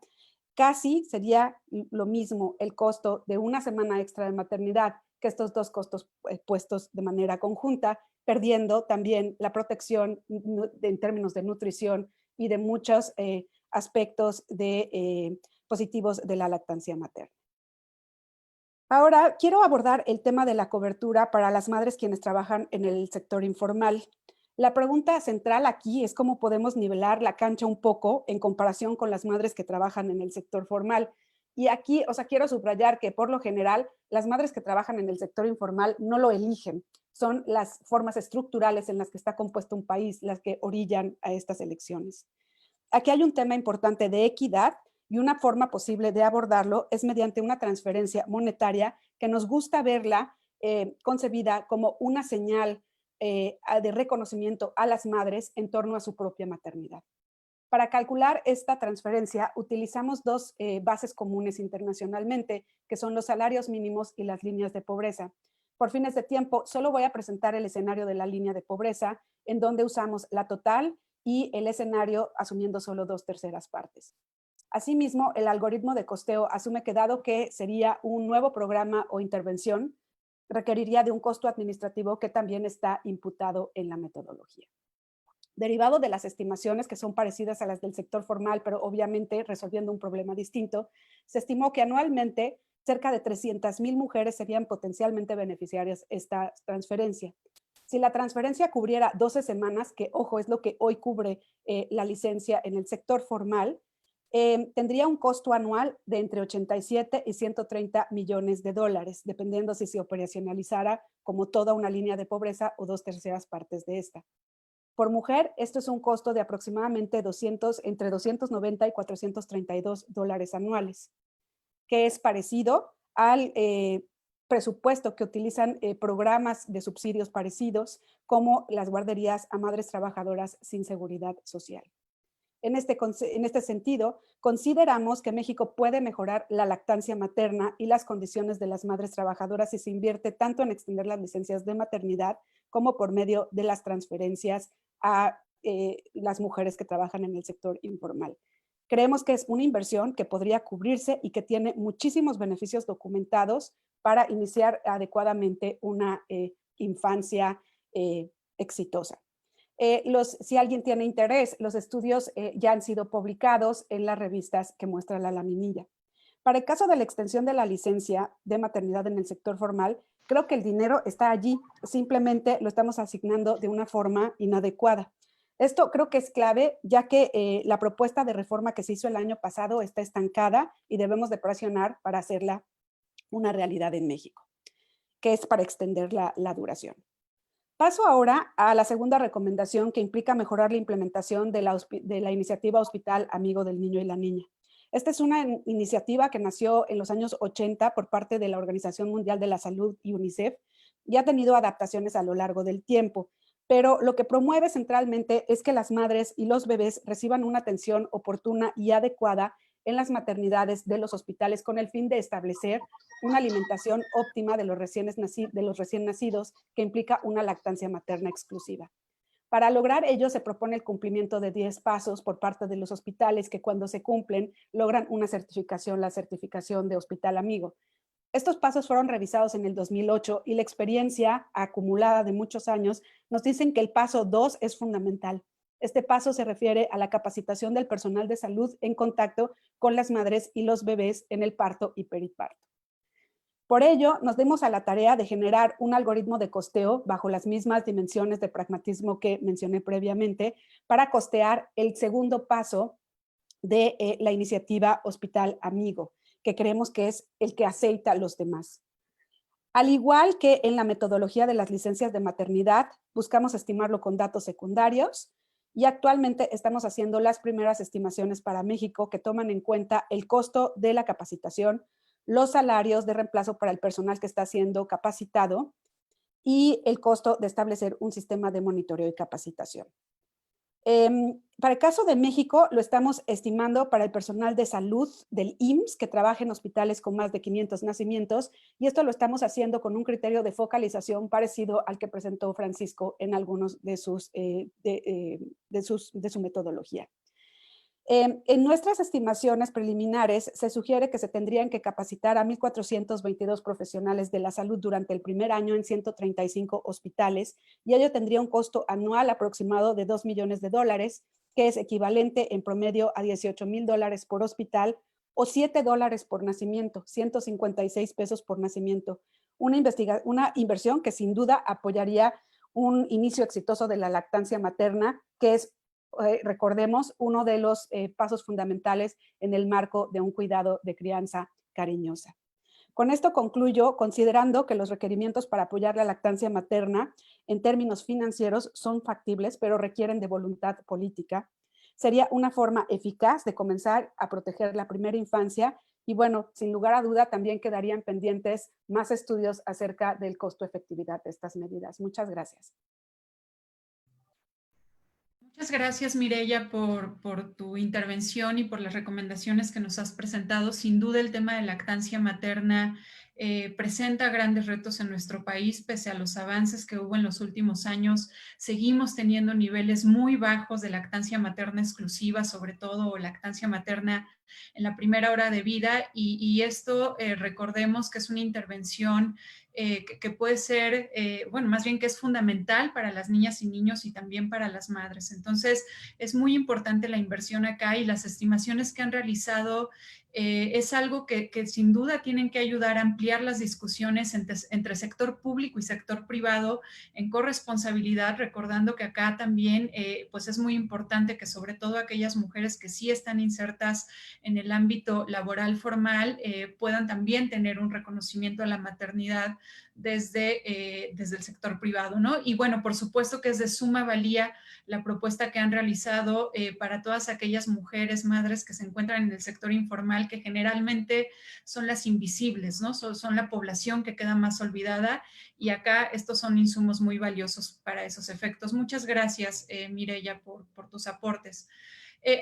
casi sería lo mismo el costo de una semana extra de maternidad que estos dos costos puestos de manera conjunta, perdiendo también la protección en términos de nutrición y de muchos aspectos positivos de la lactancia materna. Ahora quiero abordar el tema de la cobertura para las madres quienes trabajan en el sector informal. La pregunta central aquí es cómo podemos nivelar la cancha un poco en comparación con las madres que trabajan en el sector formal. Y aquí, o sea, quiero subrayar que por lo general las madres que trabajan en el sector informal no lo eligen. Son las formas estructurales en las que está compuesto un país las que orillan a estas elecciones. Aquí hay un tema importante de equidad y una forma posible de abordarlo es mediante una transferencia monetaria que nos gusta verla concebida como una señal de reconocimiento a las madres en torno a su propia maternidad. Para calcular esta transferencia utilizamos dos bases comunes internacionalmente, que son los salarios mínimos y las líneas de pobreza. Por fines de tiempo, solo voy a presentar el escenario de la línea de pobreza, en donde usamos la total y el escenario asumiendo solo 2/3 partes. Asimismo, el algoritmo de costeo asume que dado que sería un nuevo programa o intervención, requeriría de un costo administrativo que también está imputado en la metodología. Derivado de las estimaciones que son parecidas a las del sector formal, pero obviamente resolviendo un problema distinto, se estimó que anualmente cerca de 300,000 mujeres serían potencialmente beneficiarias de esta transferencia. Si la transferencia cubriera 12 semanas, que ojo, es lo que hoy cubre la licencia en el sector formal, tendría un costo anual de entre 87 y 130 millones de dólares, dependiendo si se operacionalizara como toda una línea de pobreza o 2/3 partes de esta. Por mujer, esto es un costo de aproximadamente entre 290 y 432 dólares anuales, que es parecido al presupuesto que utilizan programas de subsidios parecidos como las guarderías a madres trabajadoras sin seguridad social. En este sentido, consideramos que México puede mejorar la lactancia materna y las condiciones de las madres trabajadoras si se invierte tanto en extender las licencias de maternidad como por medio de las transferencias a las mujeres que trabajan en el sector informal. Creemos que es una inversión que podría cubrirse y que tiene muchísimos beneficios documentados para iniciar adecuadamente una infancia exitosa. Si alguien tiene interés, los estudios ya han sido publicados en las revistas que muestra la laminilla. Para el caso de la extensión de la licencia de maternidad en el sector formal, creo que el dinero está allí, simplemente lo estamos asignando de una forma inadecuada. Esto creo que es clave, ya que la propuesta de reforma que se hizo el año pasado está estancada y debemos de presionar para hacerla una realidad en México, que es para extender la duración. Paso ahora a la segunda recomendación que implica mejorar la implementación de la iniciativa Hospital Amigo del Niño y la Niña. Esta es una iniciativa que nació en los años 80 por parte de la Organización Mundial de la Salud y UNICEF y ha tenido adaptaciones a lo largo del tiempo, pero lo que promueve centralmente es que las madres y los bebés reciban una atención oportuna y adecuada en las maternidades de los hospitales con el fin de establecer una alimentación óptima de los recién nacidos que implica una lactancia materna exclusiva. Para lograr ello se propone el cumplimiento de 10 pasos por parte de los hospitales que cuando se cumplen logran una certificación, la certificación de Hospital Amigo. Estos pasos fueron revisados en el 2008 y la experiencia acumulada de muchos años nos dicen que el paso 2 es fundamental. Este paso se refiere a la capacitación del personal de salud en contacto con las madres y los bebés en el parto y periparto. Por ello, nos dimos a la tarea de generar un algoritmo de costeo bajo las mismas dimensiones de pragmatismo que mencioné previamente para costear el segundo paso de la iniciativa Hospital Amigo, que creemos que es el que aceita a los demás. Al igual que en la metodología de las licencias de maternidad, buscamos estimarlo con datos secundarios y actualmente estamos haciendo las primeras estimaciones para México que toman en cuenta el costo de la capacitación, los salarios de reemplazo para el personal que está siendo capacitado y el costo de establecer un sistema de monitoreo y capacitación. Para el caso de México, lo estamos estimando para el personal de salud del IMSS que trabaja en hospitales con más de 500 nacimientos y esto lo estamos haciendo con un criterio de focalización parecido al que presentó Francisco en algunos de su metodología. En nuestras estimaciones preliminares se sugiere que se tendrían que capacitar a 1,422 profesionales de la salud durante el primer año en 135 hospitales y ello tendría un costo anual aproximado de $2 millones, que es equivalente en promedio a $18,000 por hospital o $7 por nacimiento, 156 pesos por nacimiento. Una inversión que sin duda apoyaría un inicio exitoso de la lactancia materna, que es recordemos, uno de los pasos fundamentales en el marco de un cuidado de crianza cariñosa. Con esto concluyo, considerando que los requerimientos para apoyar la lactancia materna en términos financieros son factibles, pero requieren de voluntad política. Sería una forma eficaz de comenzar a proteger la primera infancia y, bueno, sin lugar a duda también quedarían pendientes más estudios acerca del costo-efectividad de estas medidas. Muchas gracias. Muchas gracias, Mireya, por tu intervención y por las recomendaciones que nos has presentado. Sin duda, el tema de lactancia materna presenta grandes retos en nuestro país, pese a los avances que hubo en los últimos años. Seguimos teniendo niveles muy bajos de lactancia materna exclusiva, sobre todo lactancia materna en la primera hora de vida, y esto recordemos que es una intervención que puede ser, bueno, más bien que es fundamental para las niñas y niños y también para las madres. Entonces, es muy importante la inversión acá y las estimaciones que han realizado es algo que sin duda tienen que ayudar a ampliar las discusiones entre sector público y sector privado en corresponsabilidad, recordando que acá también pues es muy importante que sobre todo aquellas mujeres que sí están insertas en el ámbito laboral formal puedan también tener un reconocimiento a la maternidad desde el sector privado, ¿no? Y bueno, por supuesto que es de suma valía la propuesta que han realizado para todas aquellas mujeres, madres que se encuentran en el sector informal, que generalmente son las invisibles, ¿no? Son la población que queda más olvidada, y acá estos son insumos muy valiosos para esos efectos. Muchas gracias, Mireya, por tus aportes.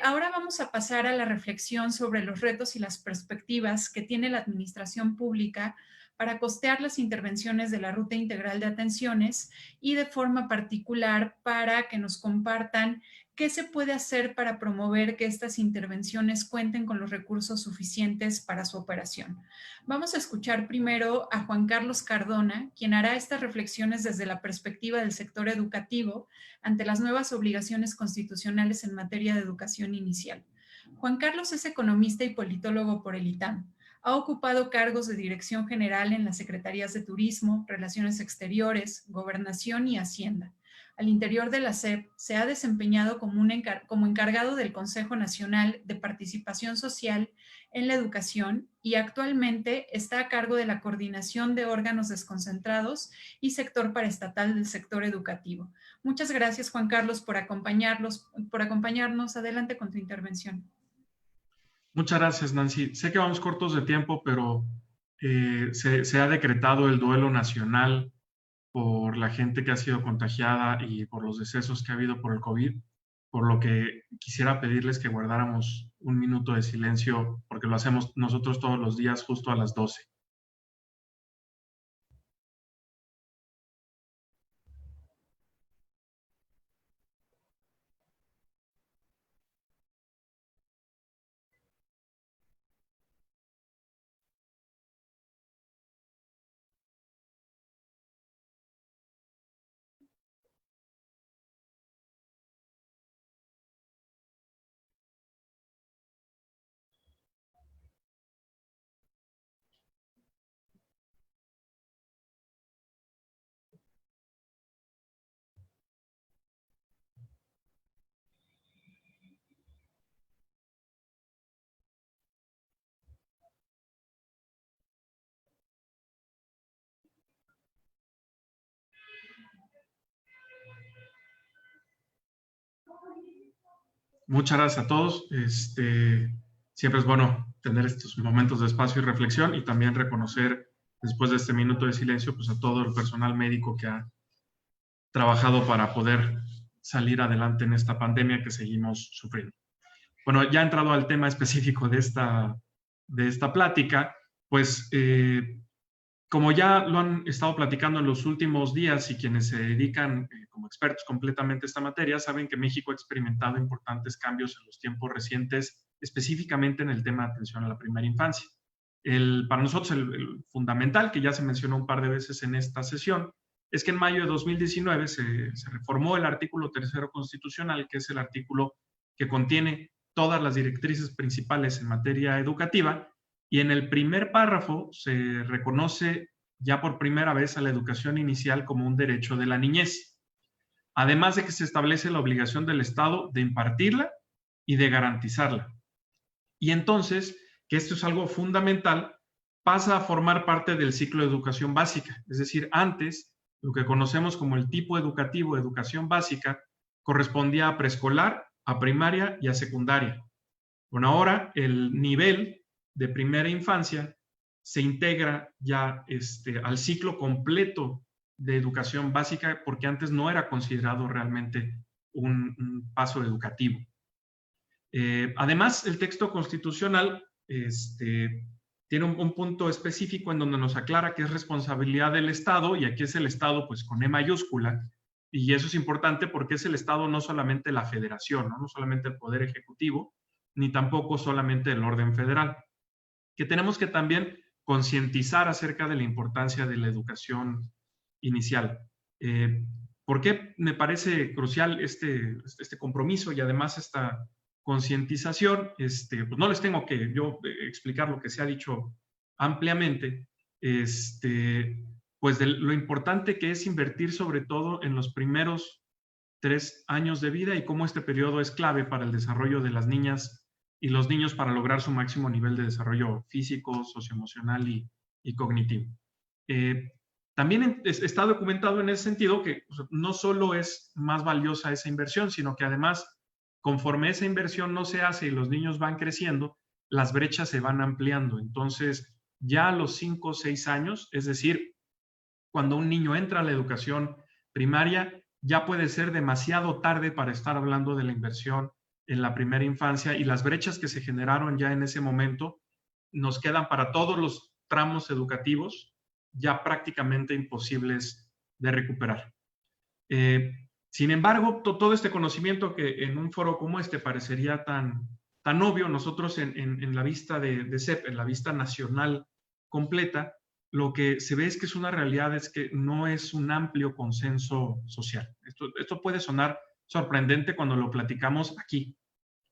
Ahora vamos a pasar a la reflexión sobre los retos y las perspectivas que tiene la administración pública para costear las intervenciones de la Ruta Integral de Atenciones y de forma particular para que nos compartan qué se puede hacer para promover que estas intervenciones cuenten con los recursos suficientes para su operación. Vamos a escuchar primero a Juan Carlos Cardona, quien hará estas reflexiones desde la perspectiva del sector educativo ante las nuevas obligaciones constitucionales en materia de educación inicial. Juan Carlos es economista y politólogo por el ITAM. Ha ocupado cargos de dirección general en las Secretarías de Turismo, Relaciones Exteriores, Gobernación y Hacienda. Al interior de la SEP se ha desempeñado como encargado del Consejo Nacional de Participación Social en la Educación y actualmente está a cargo de la coordinación de órganos desconcentrados y sector paraestatal del sector educativo. Muchas gracias, Juan Carlos, por acompañarnos. Adelante con tu intervención. Muchas gracias, Nancy. Sé que vamos cortos de tiempo, pero se ha decretado el duelo nacional por la gente que ha sido contagiada y por los decesos que ha habido por el COVID, por lo que quisiera pedirles que guardáramos un minuto de silencio, porque lo hacemos nosotros todos los días justo a las 12. Muchas gracias a todos. Siempre es bueno tener estos momentos de espacio y reflexión y también reconocer, después de este minuto de silencio, pues a todo el personal médico que ha trabajado para poder salir adelante en esta pandemia que seguimos sufriendo. Bueno, ya entrado al tema específico de esta plática, pues como ya lo han estado platicando en los últimos días y quienes se dedican como expertos completamente a esta materia, saben que México ha experimentado importantes cambios en los tiempos recientes, específicamente en el tema de atención a la primera infancia. Para nosotros el fundamental, que ya se mencionó un par de veces en esta sesión, es que en mayo de 2019 se reformó el artículo 3º constitucional, que es el artículo que contiene todas las directrices principales en materia educativa, y en el primer párrafo se reconoce ya por primera vez a la educación inicial como un derecho de la niñez. además de que se establece la obligación del Estado de impartirla y de garantizarla. Y entonces, que esto es algo fundamental, pasa a formar parte del ciclo de educación básica. Es decir, antes, lo que conocemos como el tipo educativo de educación básica correspondía a preescolar, a primaria y a secundaria. Bueno, ahora el nivel de primera infancia se integra ya al ciclo completo de educación básica, porque antes no era considerado realmente un paso educativo. Además, el texto constitucional tiene un punto específico en donde nos aclara que es responsabilidad del Estado, y aquí es el Estado pues con E mayúscula, y eso es importante porque es el Estado, no solamente la federación, no solamente el Poder Ejecutivo, ni tampoco solamente el orden federal, que tenemos que también concientizar acerca de la importancia de la educación inicial. ¿Por qué me parece crucial este compromiso y además esta concientización? Pues no les tengo que yo explicar lo que se ha dicho ampliamente, pues de lo importante que es invertir sobre todo en los primeros 3 años de vida y cómo este periodo es clave para el desarrollo de las niñas y los niños para lograr su máximo nivel de desarrollo físico, socioemocional y cognitivo. También está documentado en ese sentido que no solo es más valiosa esa inversión, sino que además, conforme esa inversión no se hace y los niños van creciendo, las brechas se van ampliando. Entonces, ya a los 5 o 6 años, es decir, cuando un niño entra a la educación primaria, ya puede ser demasiado tarde para estar hablando de la inversión en la primera infancia, y las brechas que se generaron ya en ese momento nos quedan para todos los tramos educativos ya prácticamente imposibles de recuperar. Sin embargo, todo este conocimiento que en un foro como este parecería tan obvio, nosotros en la vista de CEP, en la vista nacional completa, lo que se ve es que es una realidad, es que no es un amplio consenso social. Esto puede sonar sorprendente cuando lo platicamos aquí,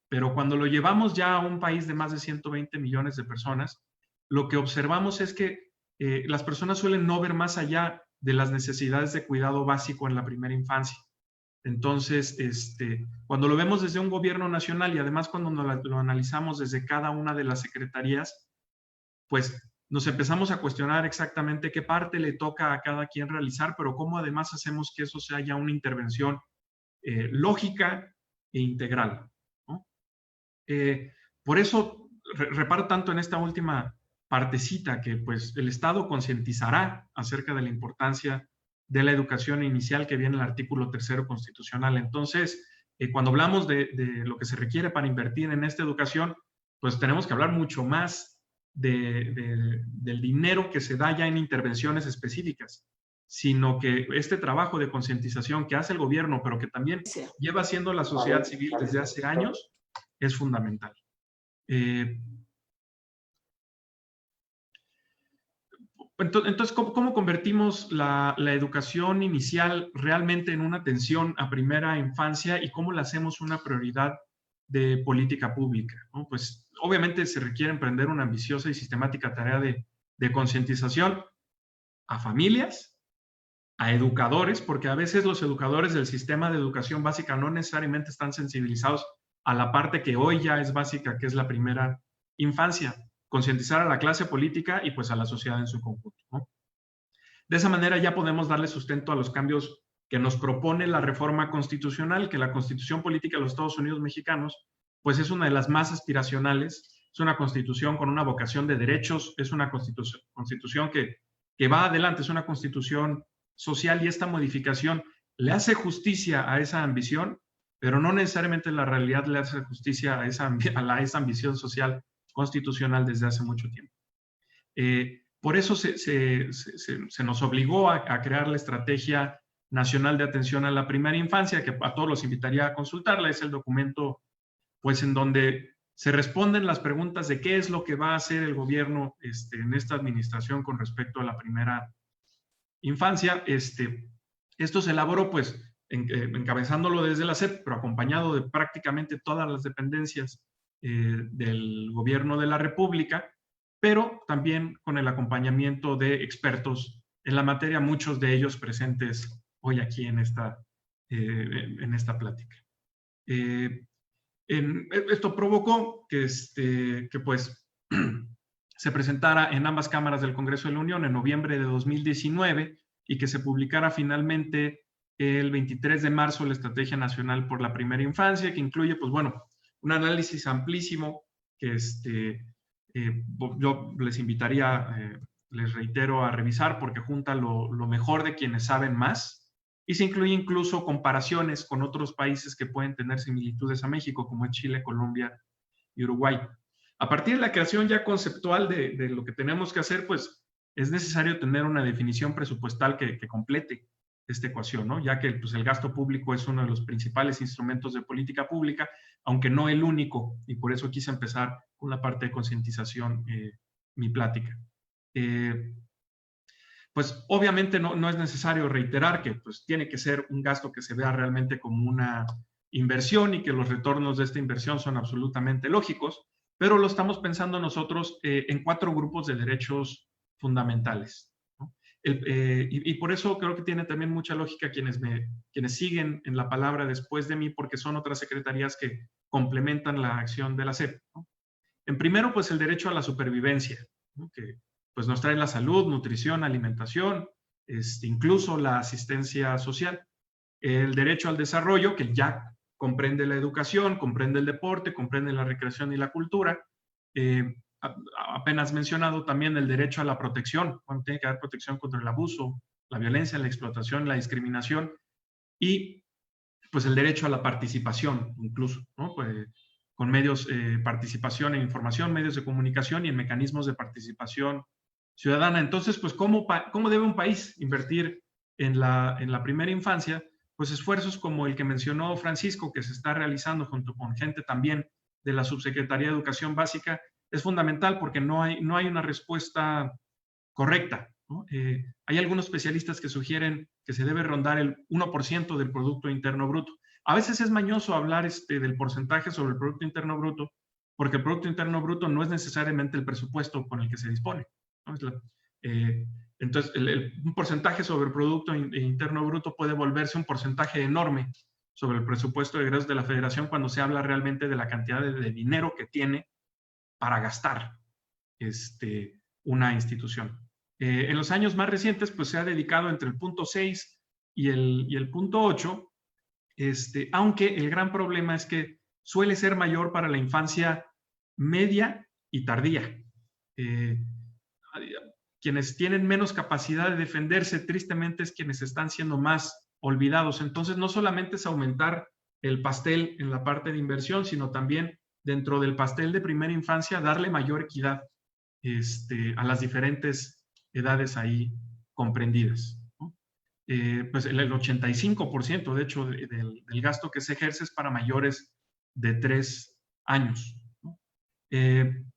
pero cuando lo llevamos ya a un país de más de 120 millones de personas, lo que observamos es que las personas suelen no ver más allá de las necesidades de cuidado básico en la primera infancia. Entonces, cuando lo vemos desde un gobierno nacional y además cuando lo analizamos desde cada una de las secretarías, pues nos empezamos a cuestionar exactamente qué parte le toca a cada quien realizar, pero cómo además hacemos que eso sea ya una intervención lógica e integral, ¿no? Por eso reparo tanto en esta última partecita, que pues el Estado concientizará acerca de la importancia de la educación inicial que viene en el artículo 3º constitucional. Entonces, cuando hablamos de lo que se requiere para invertir en esta educación, pues tenemos que hablar mucho más del dinero que se da ya en intervenciones específicas, sino que este trabajo de concientización que hace el gobierno, pero que también lleva haciendo la sociedad civil desde hace años, es fundamental. Entonces, ¿cómo convertimos la educación inicial realmente en una atención a primera infancia y cómo la hacemos una prioridad de política pública, ¿no? Pues obviamente se requiere emprender una ambiciosa y sistemática tarea de concientización a familias, a educadores, porque a veces los educadores del sistema de educación básica no necesariamente están sensibilizados a la parte que hoy ya es básica, que es la primera infancia. Concientizar a la clase política y pues a la sociedad en su conjunto, ¿no? De esa manera ya podemos darle sustento a los cambios que nos propone la reforma constitucional, que la Constitución Política de los Estados Unidos Mexicanos pues es una de las más aspiracionales, es una constitución con una vocación de derechos, es una constitución que va adelante, es una constitución social, y esta modificación le hace justicia a esa ambición, pero no necesariamente la realidad le hace justicia a esa ambición social constitucional desde hace mucho tiempo. Por eso se nos obligó a crear la Estrategia Nacional de Atención a la Primera Infancia, que a todos los invitaría a consultarla. Es el documento pues en donde se responden las preguntas de qué es lo que va a hacer el gobierno en esta administración con respecto a la primera infancia. Esto se elaboró pues encabezándolo desde la SEP, pero acompañado de prácticamente todas las dependencias del gobierno de la República, pero también con el acompañamiento de expertos en la materia, muchos de ellos presentes hoy aquí en esta en esta plática. Esto provocó que pues se presentara en ambas cámaras del Congreso de la Unión en noviembre de 2019 y que se publicara finalmente el 23 de marzo la Estrategia Nacional por la Primera Infancia, que incluye, pues bueno, un análisis amplísimo que yo les invitaría, les reitero, a revisar porque junta lo mejor de quienes saben más y se incluye incluso comparaciones con otros países que pueden tener similitudes a México, como es Chile, Colombia y Uruguay. A partir de la creación ya conceptual de lo que tenemos que hacer, pues es necesario tener una definición presupuestal que complete esta ecuación, ¿no? Ya que pues, el gasto público es uno de los principales instrumentos de política pública, aunque no el único, y por eso quise empezar con la parte de concientización, mi plática. Pues obviamente no es necesario reiterar que pues, tiene que ser un gasto que se vea realmente como una inversión y que los retornos de esta inversión son absolutamente lógicos, pero lo estamos pensando nosotros en 4 grupos de derechos fundamentales, ¿no? Y por eso creo que tiene también mucha lógica quienes siguen en la palabra después de mí, porque son otras secretarías que complementan la acción de la SEP, ¿no? En primero, pues el derecho a la supervivencia, ¿no? Que pues nos trae la salud, nutrición, alimentación, incluso la asistencia social. El derecho al desarrollo, que ya comprende la educación, comprende el deporte, comprende la recreación y la cultura. Apenas mencionado también el derecho a la protección, cuando tiene que haber protección contra el abuso, la violencia, la explotación, la discriminación, y pues el derecho a la participación, incluso, ¿no? Pues, con medios, participación en información, medios de comunicación y en mecanismos de participación ciudadana. Entonces, pues, ¿cómo debe un país invertir en la primera infancia? Pues esfuerzos como el que mencionó Francisco, que se está realizando junto con gente también de la Subsecretaría de Educación Básica, es fundamental porque no hay una respuesta correcta, ¿no? Hay algunos especialistas que sugieren que se debe rondar el 1% del Producto Interno Bruto. A veces es mañoso hablar del porcentaje sobre el Producto Interno Bruto, porque el Producto Interno Bruto no es necesariamente el presupuesto con el que se dispone, ¿no? Entonces, un porcentaje sobre el Producto Interno Bruto puede volverse un porcentaje enorme sobre el presupuesto de egresos de la Federación cuando se habla realmente de la cantidad de dinero que tiene para gastar una institución. En los años más recientes, pues se ha dedicado entre el punto 6 y el punto 8, aunque el gran problema es que suele ser mayor para la infancia media y tardía. Quienes tienen menos capacidad de defenderse, tristemente, es quienes están siendo más olvidados. Entonces, no solamente es aumentar el pastel en la parte de inversión, sino también dentro del pastel de primera infancia, darle mayor equidad a las diferentes edades ahí comprendidas, ¿no? Pues el 85%, de hecho, del gasto que se ejerce es para mayores de 3 años, ¿no?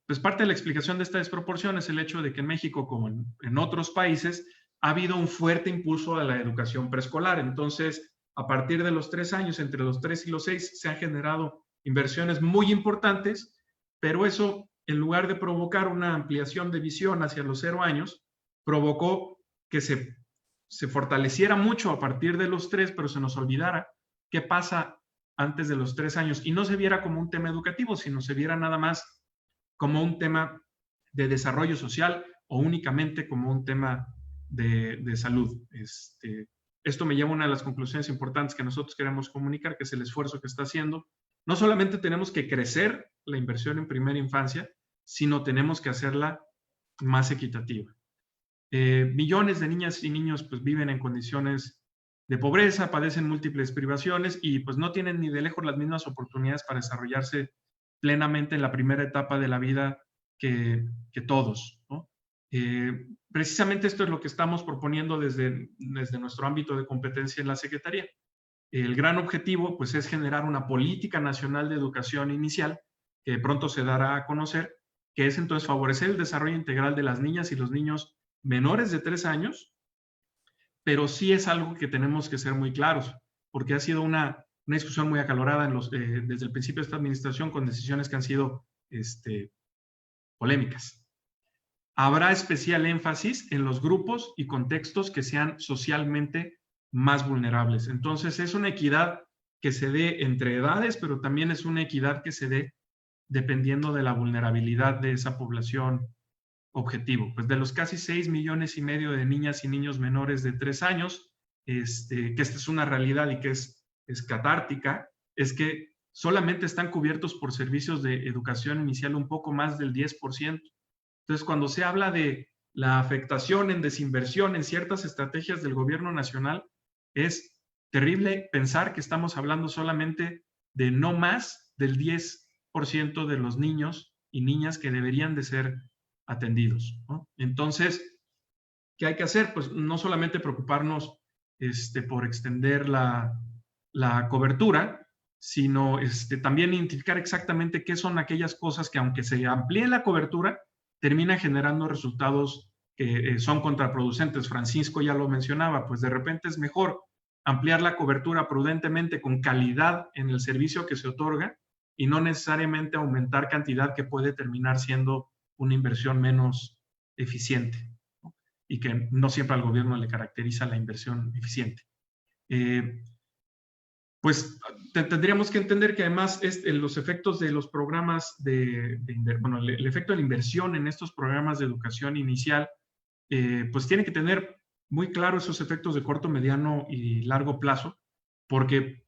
Pues parte de la explicación de esta desproporción es el hecho de que en México, como en otros países, ha habido un fuerte impulso a la educación preescolar. Entonces, a partir de los 3 años, entre los 3 y los 6, se han generado inversiones muy importantes, pero eso, en lugar de provocar una ampliación de visión hacia los 0 años, provocó que se fortaleciera mucho a partir de los 3, pero se nos olvidara qué pasa antes de los 3 años y no se viera como un tema educativo, sino se viera nada más como un tema de desarrollo social o únicamente como un tema de salud. Esto me lleva a una de las conclusiones importantes que nosotros queremos comunicar, que es el esfuerzo que está haciendo. No solamente tenemos que crecer la inversión en primera infancia, sino tenemos que hacerla más equitativa. Millones de niñas y niños pues, viven en condiciones de pobreza, padecen múltiples privaciones y pues no tienen ni de lejos las mismas oportunidades para desarrollarse plenamente en la primera etapa de la vida que todos, ¿no? Precisamente esto es lo que estamos proponiendo desde nuestro ámbito de competencia en la Secretaría. El gran objetivo pues, es generar una política nacional de educación inicial que pronto se dará a conocer, que es entonces favorecer el desarrollo integral de las niñas y los niños menores de 3 años, pero sí es algo que tenemos que ser muy claros, porque ha sido una discusión muy acalorada desde el principio de esta administración con decisiones que han sido polémicas. Habrá especial énfasis en los grupos y contextos que sean socialmente más vulnerables. Entonces, es una equidad que se dé entre edades, pero también es una equidad que se dé dependiendo de la vulnerabilidad de esa población objetivo. Pues de los casi 6,5 millones de niñas y niños menores de 3 años, que esta es una realidad y que es catártica, es que solamente están cubiertos por servicios de educación inicial un poco más del 10%. Entonces, cuando se habla de la afectación en desinversión en ciertas estrategias del gobierno nacional, es terrible pensar que estamos hablando solamente de no más del 10% de los niños y niñas que deberían de ser atendidos, ¿no? Entonces, ¿qué hay que hacer? Pues no solamente preocuparnos por extender la cobertura, sino también identificar exactamente qué son aquellas cosas que, aunque se amplíe la cobertura, termina generando resultados que son contraproducentes. Francisco ya lo mencionaba, pues de repente es mejor ampliar la cobertura prudentemente con calidad en el servicio que se otorga y no necesariamente aumentar cantidad que puede terminar siendo una inversión menos eficiente, ¿no? Y que no siempre al gobierno le caracteriza la inversión eficiente. Pues tendríamos que entender que además los efectos de los programas el efecto de la inversión en estos programas de educación inicial, pues tiene que tener muy claro esos efectos de corto, mediano y largo plazo, porque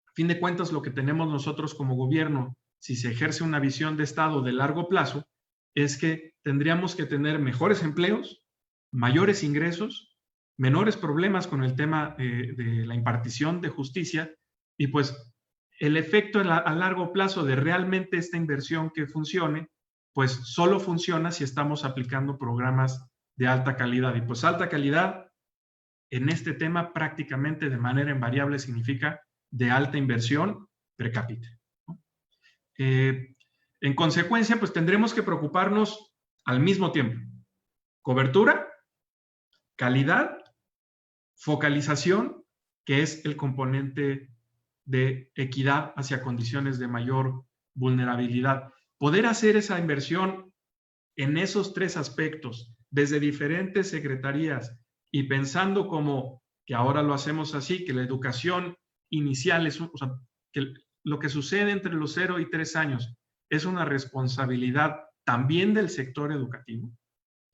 a fin de cuentas lo que tenemos nosotros como gobierno, si se ejerce una visión de Estado de largo plazo, es que tendríamos que tener mejores empleos, mayores ingresos, menores problemas con el tema de la impartición de justicia, y pues el efecto a largo plazo de realmente esta inversión que funcione, pues solo funciona si estamos aplicando programas de alta calidad. Y pues alta calidad en este tema prácticamente de manera invariable significa de alta inversión per cápita, ¿no? En consecuencia, pues tendremos que preocuparnos al mismo tiempo. Cobertura, calidad, focalización, que es el componente de equidad hacia condiciones de mayor vulnerabilidad. Poder hacer esa inversión en esos 3 aspectos, desde diferentes secretarías y pensando como que ahora lo hacemos así, que la educación inicial que lo que sucede entre los 0 y 3 años es una responsabilidad también del sector educativo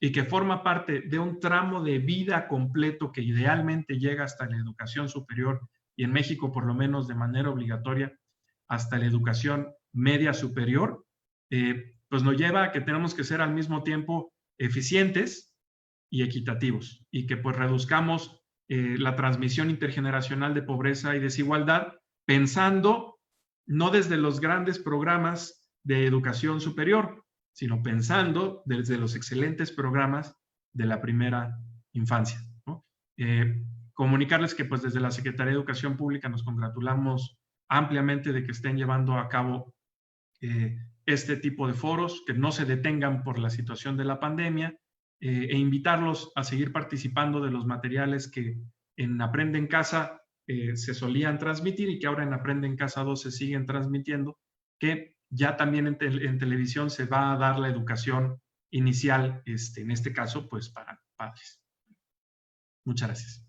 y que forma parte de un tramo de vida completo que idealmente llega hasta la educación superior y en México por lo menos de manera obligatoria hasta la educación media superior, pues nos lleva a que tenemos que ser al mismo tiempo eficientes y equitativos y que pues reduzcamos la transmisión intergeneracional de pobreza y desigualdad pensando no desde los grandes programas de educación superior, sino pensando desde los excelentes programas de la primera infancia, ¿no? Comunicarles que pues desde la Secretaría de Educación Pública nos congratulamos ampliamente de que estén llevando a cabo este tipo de foros, que no se detengan por la situación de la pandemia, e invitarlos a seguir participando de los materiales que en Aprende en Casa se solían transmitir y que ahora en Aprende en Casa 2 se siguen transmitiendo, que ya también en televisión se va a dar la educación inicial, en este caso, pues para padres. Muchas gracias.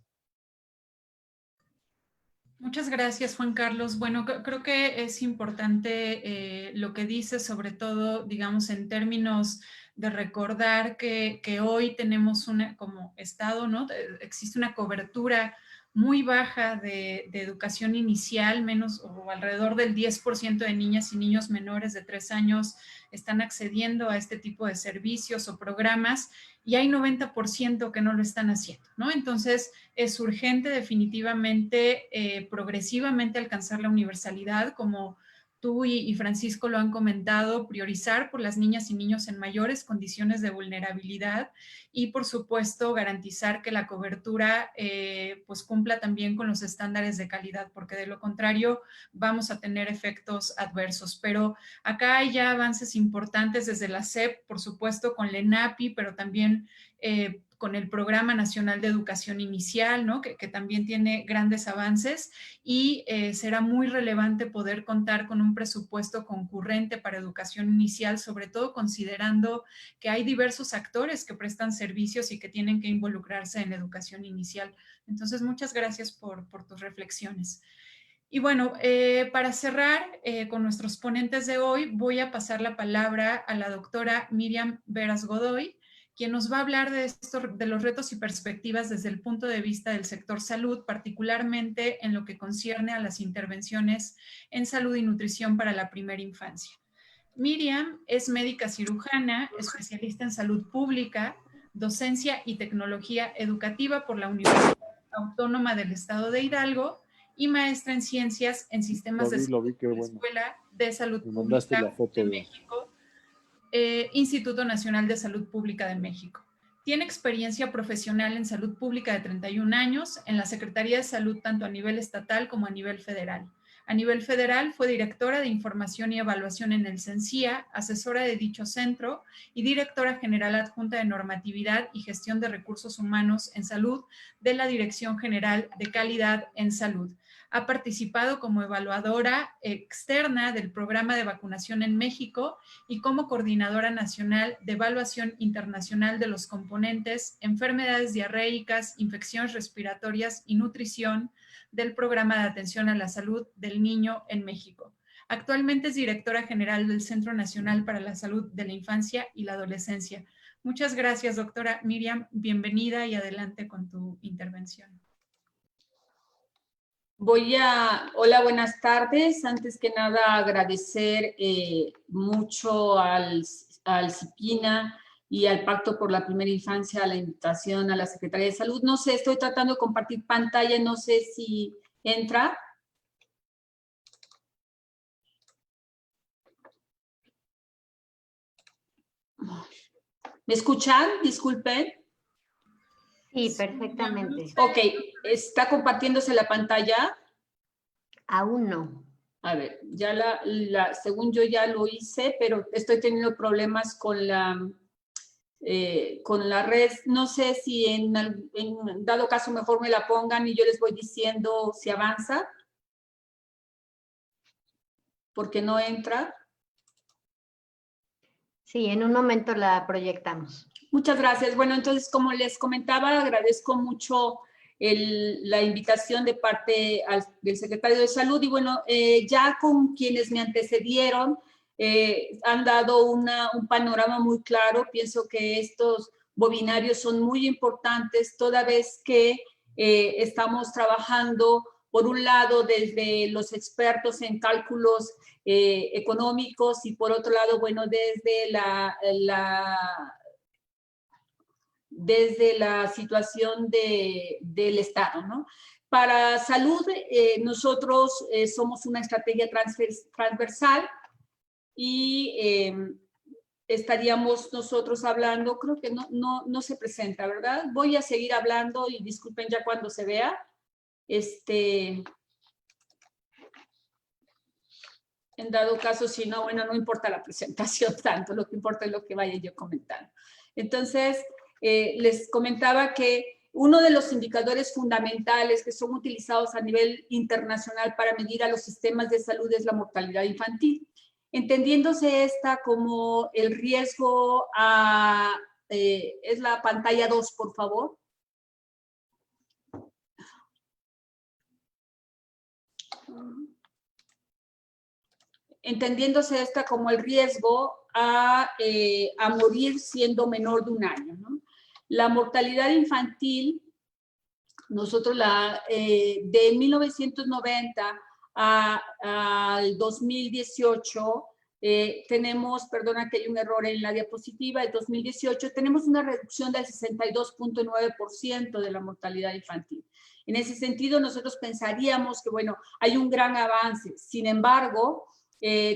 Muchas gracias, Juan Carlos. Bueno, creo que es importante lo que dices, sobre todo, digamos, en términos de recordar que hoy tenemos como Estado, ¿no? Existe una cobertura muy baja de educación inicial, menos o alrededor del 10% de niñas y niños menores de 3 años están accediendo a este tipo de servicios o programas y hay 90% que no lo están haciendo, ¿no? Entonces, es urgente definitivamente, progresivamente alcanzar la universalidad, como tú y Francisco lo han comentado, priorizar por las niñas y niños en mayores condiciones de vulnerabilidad y, por supuesto, garantizar que la cobertura pues cumpla también con los estándares de calidad, porque de lo contrario vamos a tener efectos adversos. Pero acá hay ya avances importantes desde la SEP, por supuesto, con la ENAPI, pero también con el Programa Nacional de Educación Inicial, ¿no? que también tiene grandes avances, y será muy relevante poder contar con un presupuesto concurrente para educación inicial, sobre todo considerando que hay diversos actores que prestan servicios y que tienen que involucrarse en educación inicial. Entonces, muchas gracias por tus reflexiones. Y bueno, para cerrar con nuestros ponentes de hoy, voy a pasar la palabra a la doctora Miriam Veras Godoy, quien nos va a hablar de los retos y perspectivas desde el punto de vista del sector salud, particularmente en lo que concierne a las intervenciones en salud y nutrición para la primera infancia. Miriam es médica cirujana, especialista en salud pública, docencia y tecnología educativa por la Universidad Autónoma del Estado de Hidalgo y maestra en ciencias en sistemas de salud por la Escuela de Salud Pública de México, Instituto Nacional de Salud Pública de México. Tiene experiencia profesional en salud pública de 31 años en la Secretaría de Salud tanto a nivel estatal como a nivel federal. A nivel federal fue directora de Información y Evaluación en el CENSIA, asesora de dicho centro y directora general adjunta de Normatividad y Gestión de Recursos Humanos en Salud de la Dirección General de Calidad en Salud. Ha participado como evaluadora externa del Programa de Vacunación en México y como coordinadora nacional de evaluación internacional de los componentes enfermedades diarreicas, infecciones respiratorias y nutrición del Programa de Atención a la Salud del Niño en México. Actualmente es directora general del Centro Nacional para la Salud de la Infancia y la Adolescencia. Muchas gracias, doctora Miriam. Bienvenida y adelante con tu intervención. Hola, buenas tardes. Antes que nada, agradecer mucho al CIPINA y al Pacto por la Primera Infancia, a la invitación a la Secretaría de Salud. No sé, estoy tratando de compartir pantalla, no sé si entra. ¿Me escuchan? Disculpen. Sí, perfectamente. Ok, ¿está compartiéndose la pantalla? Aún no. A ver, ya según yo ya lo hice, pero estoy teniendo problemas con la red. No sé si en dado caso mejor me la pongan y yo les voy diciendo si avanza. Porque no entra. Sí, en un momento la proyectamos. Muchas gracias. Bueno, entonces, como les comentaba, agradezco mucho la invitación de parte del secretario de Salud y bueno, ya con quienes me antecedieron han dado un panorama muy claro. Pienso que estos webinarios son muy importantes toda vez que estamos trabajando, por un lado, desde los expertos en cálculos económicos y por otro lado, bueno, desde la situación del Estado, ¿no? Para salud, nosotros somos una estrategia transversal y estaríamos nosotros hablando, creo que no se presenta, ¿verdad? Voy a seguir hablando y disculpen ya cuando se vea. En dado caso, si no, bueno, no importa la presentación tanto, lo que importa es lo que vaya yo comentando. Entonces, les comentaba que uno de los indicadores fundamentales que son utilizados a nivel internacional para medir a los sistemas de salud es la mortalidad infantil, entendiéndose esta como el riesgo es la pantalla 2, por favor. Entendiéndose esta como el riesgo a morir siendo menor de 1 año, ¿no? La mortalidad infantil, nosotros de 1990 al 2018, tenemos, perdona que hay un error en la diapositiva, el 2018 tenemos una reducción del 62.9% de la mortalidad infantil. En ese sentido, nosotros pensaríamos que, bueno, hay un gran avance. Sin embargo,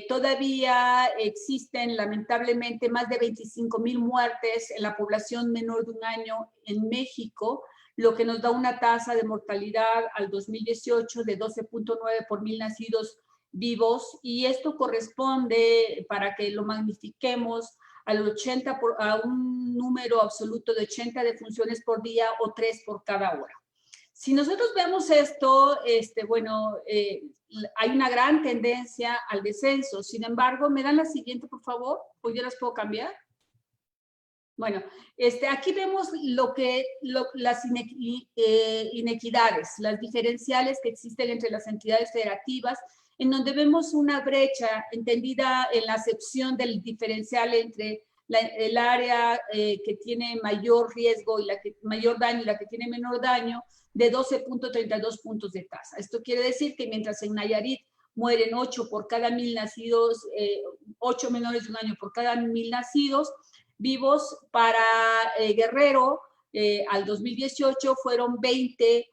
todavía existen lamentablemente más de 25,000 muertes en la población menor de 1 año en México, lo que nos da una tasa de mortalidad al 2018 de 12.9 por 1,000 nacidos vivos, y esto corresponde, para que lo magnifiquemos, a un número absoluto de 80 defunciones por día o 3 por cada hora. Si nosotros vemos esto, hay una gran tendencia al descenso. Sin embargo, ¿me dan la siguiente, por favor? ¿O yo las puedo cambiar? Bueno, aquí vemos las inequidades, las diferenciales que existen entre las entidades federativas, en donde vemos una brecha entendida en la acepción del diferencial entre el área que tiene mayor riesgo y mayor daño y la que tiene menor daño, de 12.32 puntos de tasa. Esto quiere decir que mientras en Nayarit mueren 8 por cada 1000 nacidos, 8 menores de un año por cada 1000 nacidos vivos, para Guerrero al 2018 fueron 20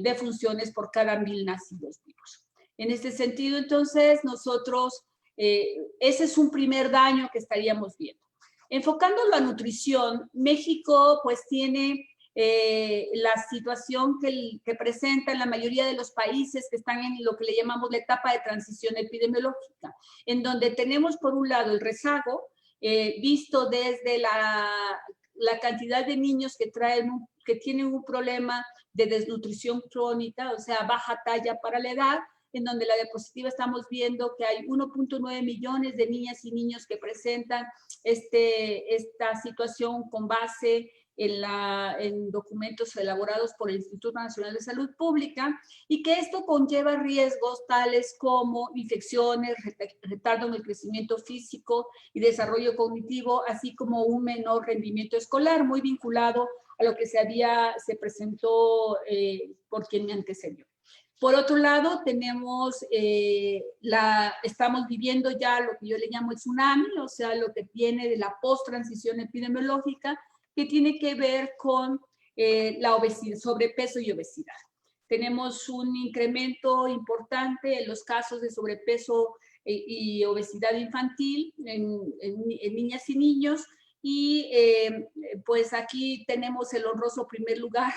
defunciones por cada 1000 nacidos vivos. En este sentido, entonces, nosotros, ese es un primer daño que estaríamos viendo. Enfocándolo a nutrición, México pues tiene la situación que presentan la mayoría de los países que están en lo que le llamamos la etapa de transición epidemiológica, en donde tenemos por un lado el rezago, visto desde la cantidad de niños que tienen un problema de desnutrición crónica, o sea, baja talla para la edad, en donde la diapositiva estamos viendo que hay 1.9 millones de niñas y niños que presentan esta situación con base en documentos elaborados por el Instituto Nacional de Salud Pública, y que esto conlleva riesgos tales como infecciones, retardo en el crecimiento físico y desarrollo cognitivo, así como un menor rendimiento escolar, muy vinculado a lo que se presentó por quien me antecedió. Por otro lado, tenemos, estamos viviendo ya lo que yo le llamo el tsunami, o sea, lo que viene de la post-transición epidemiológica, que tiene que ver con la obesidad, sobrepeso y obesidad. Tenemos un incremento importante en los casos de sobrepeso y obesidad infantil en niñas y niños, y pues aquí tenemos el honroso primer lugar,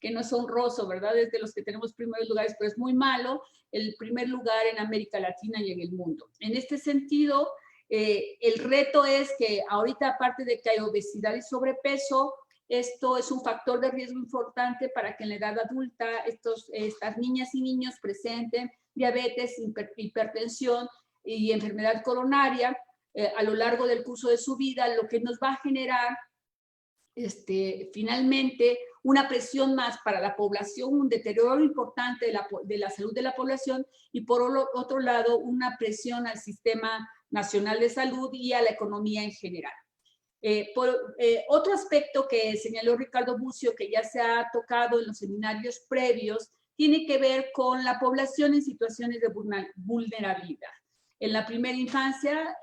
que no es honroso, ¿verdad? Es de los que tenemos primeros lugares, pero es muy malo, el primer lugar en América Latina y en el mundo. En este sentido, el reto es que ahorita, aparte de que hay obesidad y sobrepeso, esto es un factor de riesgo importante para que en la edad adulta estas niñas y niños presenten diabetes, hipertensión y enfermedad coronaria a lo largo del curso de su vida, lo que nos va a generar finalmente una presión más para la población, un deterioro importante de la salud de la población, y por otro lado una presión al sistema nacional de salud y a la economía en general. Otro aspecto que señaló Ricardo Bucio, que ya se ha tocado en los seminarios previos, tiene que ver con la población en situaciones de vulnerabilidad. En la primera infancia,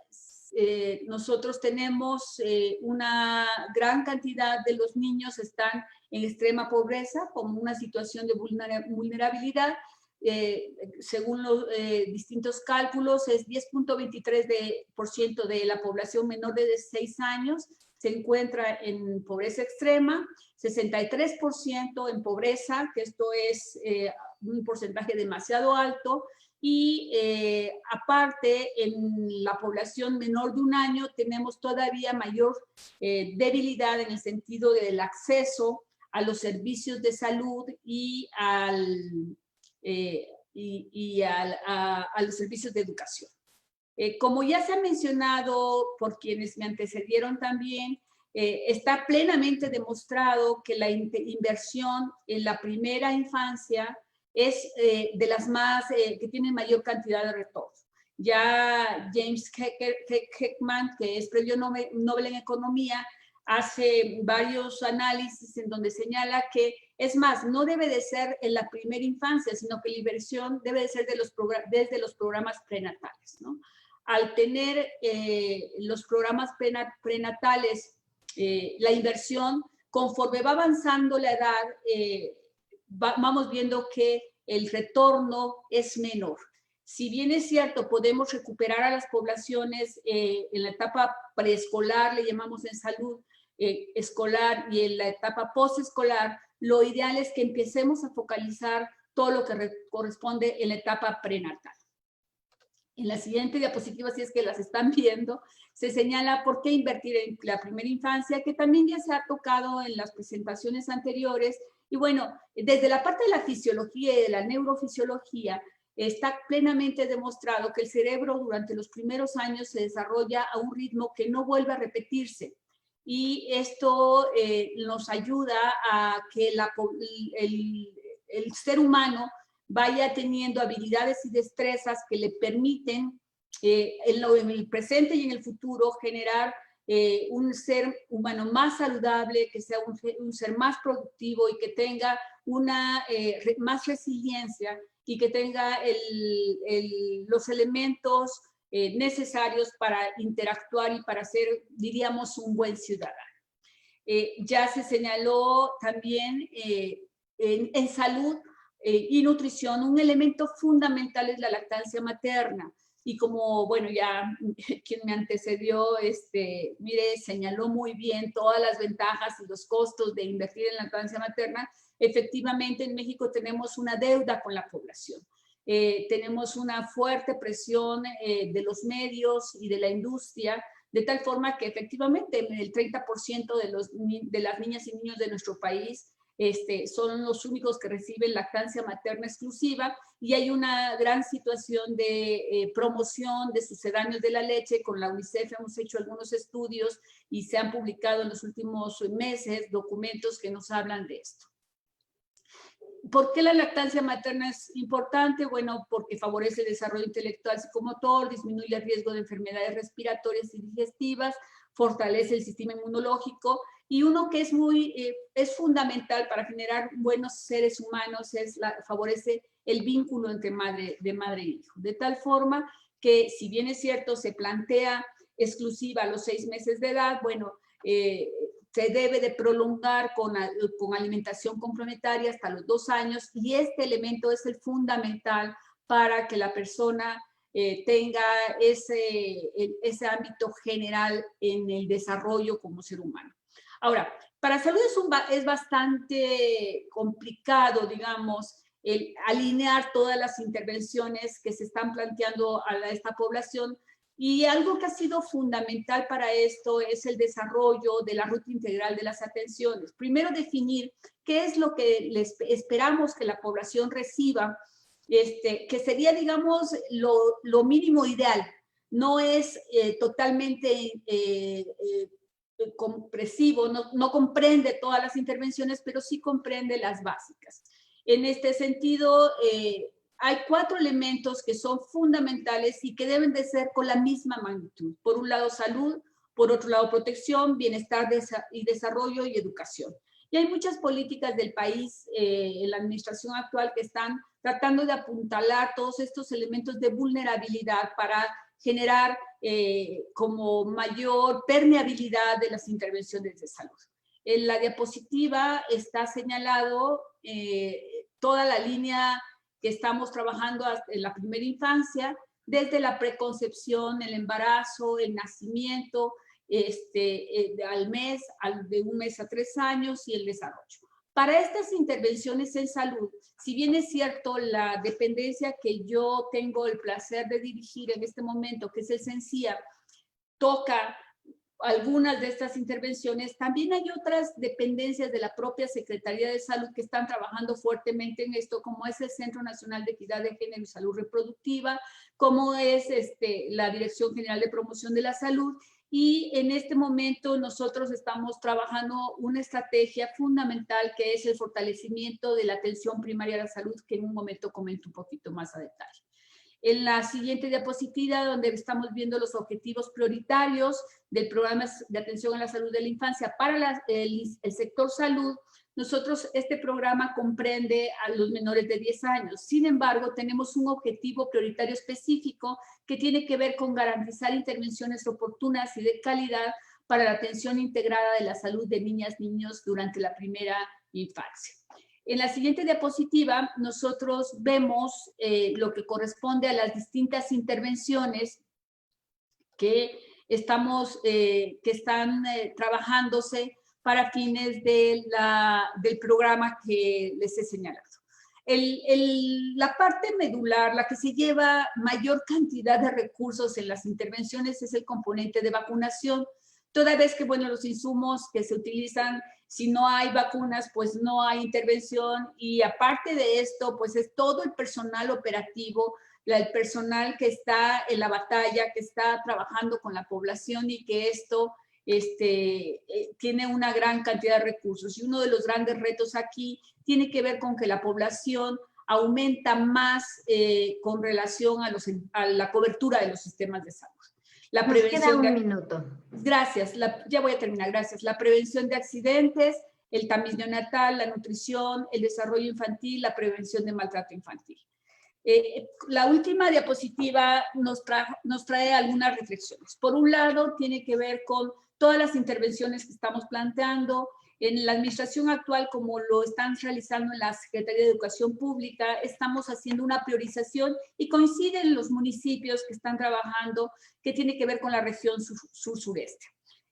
nosotros tenemos una gran cantidad de los niños están en extrema pobreza, como una situación de vulnerabilidad. Según los distintos cálculos, es 10.23% de la población menor de 6 años se encuentra en pobreza extrema, 63% en pobreza, que esto es un porcentaje demasiado alto, y aparte en la población menor de 1 año tenemos todavía mayor debilidad en el sentido del acceso a los servicios de salud y a los servicios de educación. Como ya se ha mencionado por quienes me antecedieron también, está plenamente demostrado que la inversión en la primera infancia es de las más que tienen mayor cantidad de retornos. Ya James Heckman, que es premio Nobel en Economía, hace varios análisis en donde señala que, es más, no debe de ser en la primera infancia, sino que la inversión debe de ser desde los programas prenatales, ¿no? Al tener los programas prenatales, la inversión, conforme va avanzando la edad, vamos viendo que el retorno es menor. Si bien es cierto, podemos recuperar a las poblaciones en la etapa preescolar, le llamamos en salud escolar, y en la etapa postescolar, lo ideal es que empecemos a focalizar todo lo que corresponde en la etapa prenatal. En la siguiente diapositiva, si es que las están viendo, se señala por qué invertir en la primera infancia, que también ya se ha tocado en las presentaciones anteriores. Y bueno, desde la parte de la fisiología y de la neurofisiología, está plenamente demostrado que el cerebro durante los primeros años se desarrolla a un ritmo que no vuelve a repetirse. Y esto nos ayuda a que el ser humano vaya teniendo habilidades y destrezas que le permiten en el presente y en el futuro generar un ser humano más saludable, que sea un ser más productivo y que tenga más resiliencia y que tenga los elementos necesarios para interactuar y para ser, diríamos, un buen ciudadano. Ya se señaló también en salud y nutrición, un elemento fundamental es la lactancia materna. Y como, bueno, ya quien me antecedió, mire, señaló muy bien todas las ventajas y los costos de invertir en lactancia materna. Efectivamente, en México tenemos una deuda con la población. Tenemos una fuerte presión de los medios y de la industria, de tal forma que efectivamente el 30% de las niñas y niños de nuestro país son los únicos que reciben lactancia materna exclusiva, y hay una gran situación de promoción de sucedáneos de la leche. Con la UNICEF hemos hecho algunos estudios y se han publicado en los últimos meses documentos que nos hablan de esto. ¿Por qué la lactancia materna es importante? Bueno, porque favorece el desarrollo intelectual psicomotor, disminuye el riesgo de enfermedades respiratorias y digestivas, fortalece el sistema inmunológico, y uno que es fundamental para generar buenos seres humanos favorece el vínculo entre de madre e hijo. De tal forma que, si bien es cierto, se plantea exclusiva a los 6 meses de edad, bueno, se debe de prolongar con alimentación complementaria hasta los 2 años, y este elemento es el fundamental para que la persona tenga ese ámbito general en el desarrollo como ser humano. Ahora, para salud es bastante complicado, digamos, el alinear todas las intervenciones que se están planteando a esta población, y algo que ha sido fundamental para esto es el desarrollo de la ruta integral de las atenciones. Primero, definir qué es lo que esperamos que la población reciba, que sería, digamos, lo mínimo ideal. No es totalmente compresivo, no comprende todas las intervenciones, pero sí comprende las básicas. En este sentido, hay 4 elementos que son fundamentales y que deben de ser con la misma magnitud. Por un lado, salud; por otro lado, protección, bienestar y desarrollo, y educación. Y hay muchas políticas del país, en la administración actual, que están tratando de apuntalar todos estos elementos de vulnerabilidad para generar como mayor permeabilidad de las intervenciones de salud. En la diapositiva está señalado toda la línea que estamos trabajando en la primera infancia, desde la preconcepción, el embarazo, el nacimiento, al mes, de 1 mes a 3 años, y el desarrollo. Para estas intervenciones en salud, si bien es cierto, la dependencia que yo tengo el placer de dirigir en este momento, que es el CENSIA, toca algunas de estas intervenciones, también hay otras dependencias de la propia Secretaría de Salud que están trabajando fuertemente en esto, como es el Centro Nacional de Equidad de Género y Salud Reproductiva, como es la Dirección General de Promoción de la Salud. Y en este momento nosotros estamos trabajando una estrategia fundamental, que es el fortalecimiento de la atención primaria a la salud, que en un momento comento un poquito más a detalle. En la siguiente diapositiva, donde estamos viendo los objetivos prioritarios del programa de atención a la salud de la infancia para el sector salud, este programa comprende a los menores de 10 años. Sin embargo, tenemos un objetivo prioritario específico que tiene que ver con garantizar intervenciones oportunas y de calidad para la atención integrada de la salud de niñas y niños durante la primera infancia. En la siguiente diapositiva, nosotros vemos lo que corresponde a las distintas intervenciones que están trabajándose para fines del programa que les he señalado. La parte medular, la que se lleva mayor cantidad de recursos en las intervenciones, es el componente de vacunación. Toda vez que, bueno, los insumos que se utilizan, si no hay vacunas, pues no hay intervención, y aparte de esto, pues es todo el personal operativo, el personal que está en la batalla, que está trabajando con la población, y que esto tiene una gran cantidad de recursos. Y uno de los grandes retos aquí tiene que ver con que la población aumenta más con relación a la cobertura de los sistemas de salud. La prevención. Nos queda un minuto. Gracias, ya voy a terminar, gracias. La prevención de accidentes, el tamiz neonatal, la nutrición, el desarrollo infantil, la prevención de maltrato infantil. La última diapositiva nos trae algunas reflexiones. Por un lado, tiene que ver con todas las intervenciones que estamos planteando. En la administración actual, como lo están realizando en la Secretaría de Educación Pública, estamos haciendo una priorización y coinciden los municipios que están trabajando, que tiene que ver con la región sur-sureste.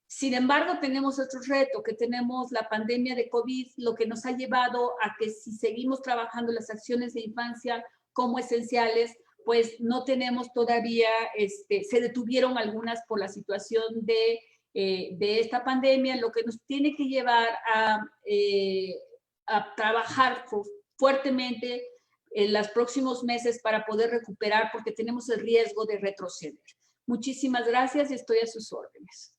Sin embargo, tenemos otro reto, que tenemos la pandemia de COVID, lo que nos ha llevado a que si seguimos trabajando las acciones de infancia como esenciales, pues no tenemos todavía, se detuvieron algunas por la situación de esta pandemia, lo que nos tiene que llevar a trabajar fuertemente en los próximos meses para poder recuperar, porque tenemos el riesgo de retroceder. Muchísimas gracias y estoy a sus órdenes.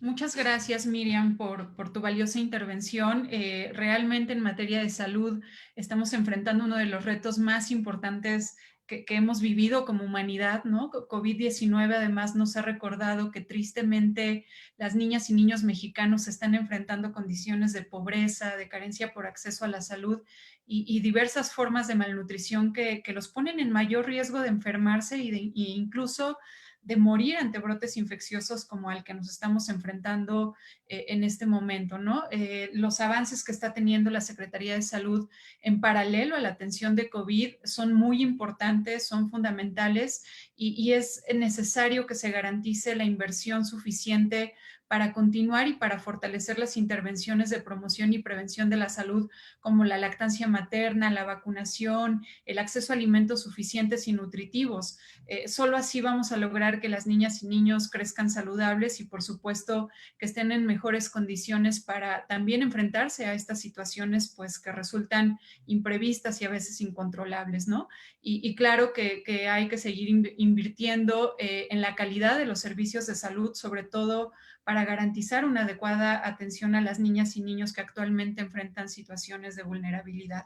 Muchas gracias, Miriam, por tu valiosa intervención. Realmente en materia de salud estamos enfrentando uno de los retos más importantes que hemos vivido como humanidad, ¿no? COVID-19 además nos ha recordado que tristemente las niñas y niños mexicanos están enfrentando condiciones de pobreza, de carencia por acceso a la salud y diversas formas de malnutrición que los ponen en mayor riesgo de enfermarse e incluso de morir ante brotes infecciosos como al que nos estamos enfrentando en este momento, ¿no? Los avances que está teniendo la Secretaría de Salud en paralelo a la atención de COVID son muy importantes, son fundamentales y es necesario que se garantice la inversión suficiente para continuar y para fortalecer las intervenciones de promoción y prevención de la salud, como la lactancia materna, la vacunación, el acceso a alimentos suficientes y nutritivos. Solo así vamos a lograr que las niñas y niños crezcan saludables y, por supuesto, que estén en mejores condiciones para también enfrentarse a estas situaciones, pues, que resultan imprevistas y a veces incontrolables, ¿no? Y claro que hay que seguir invirtiendo en la calidad de los servicios de salud, sobre todo para garantizar una adecuada atención a las niñas y niños que actualmente enfrentan situaciones de vulnerabilidad.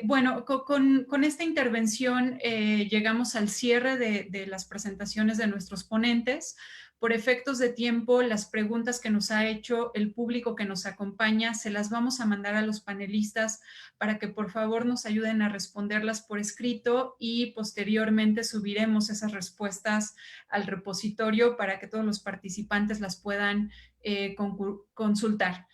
Bueno, con esta intervención llegamos al cierre de las presentaciones de nuestros ponentes. Por efectos de tiempo, las preguntas que nos ha hecho el público que nos acompaña se las vamos a mandar a los panelistas para que por favor nos ayuden a responderlas por escrito y posteriormente subiremos esas respuestas al repositorio para que todos los participantes las puedan consultar.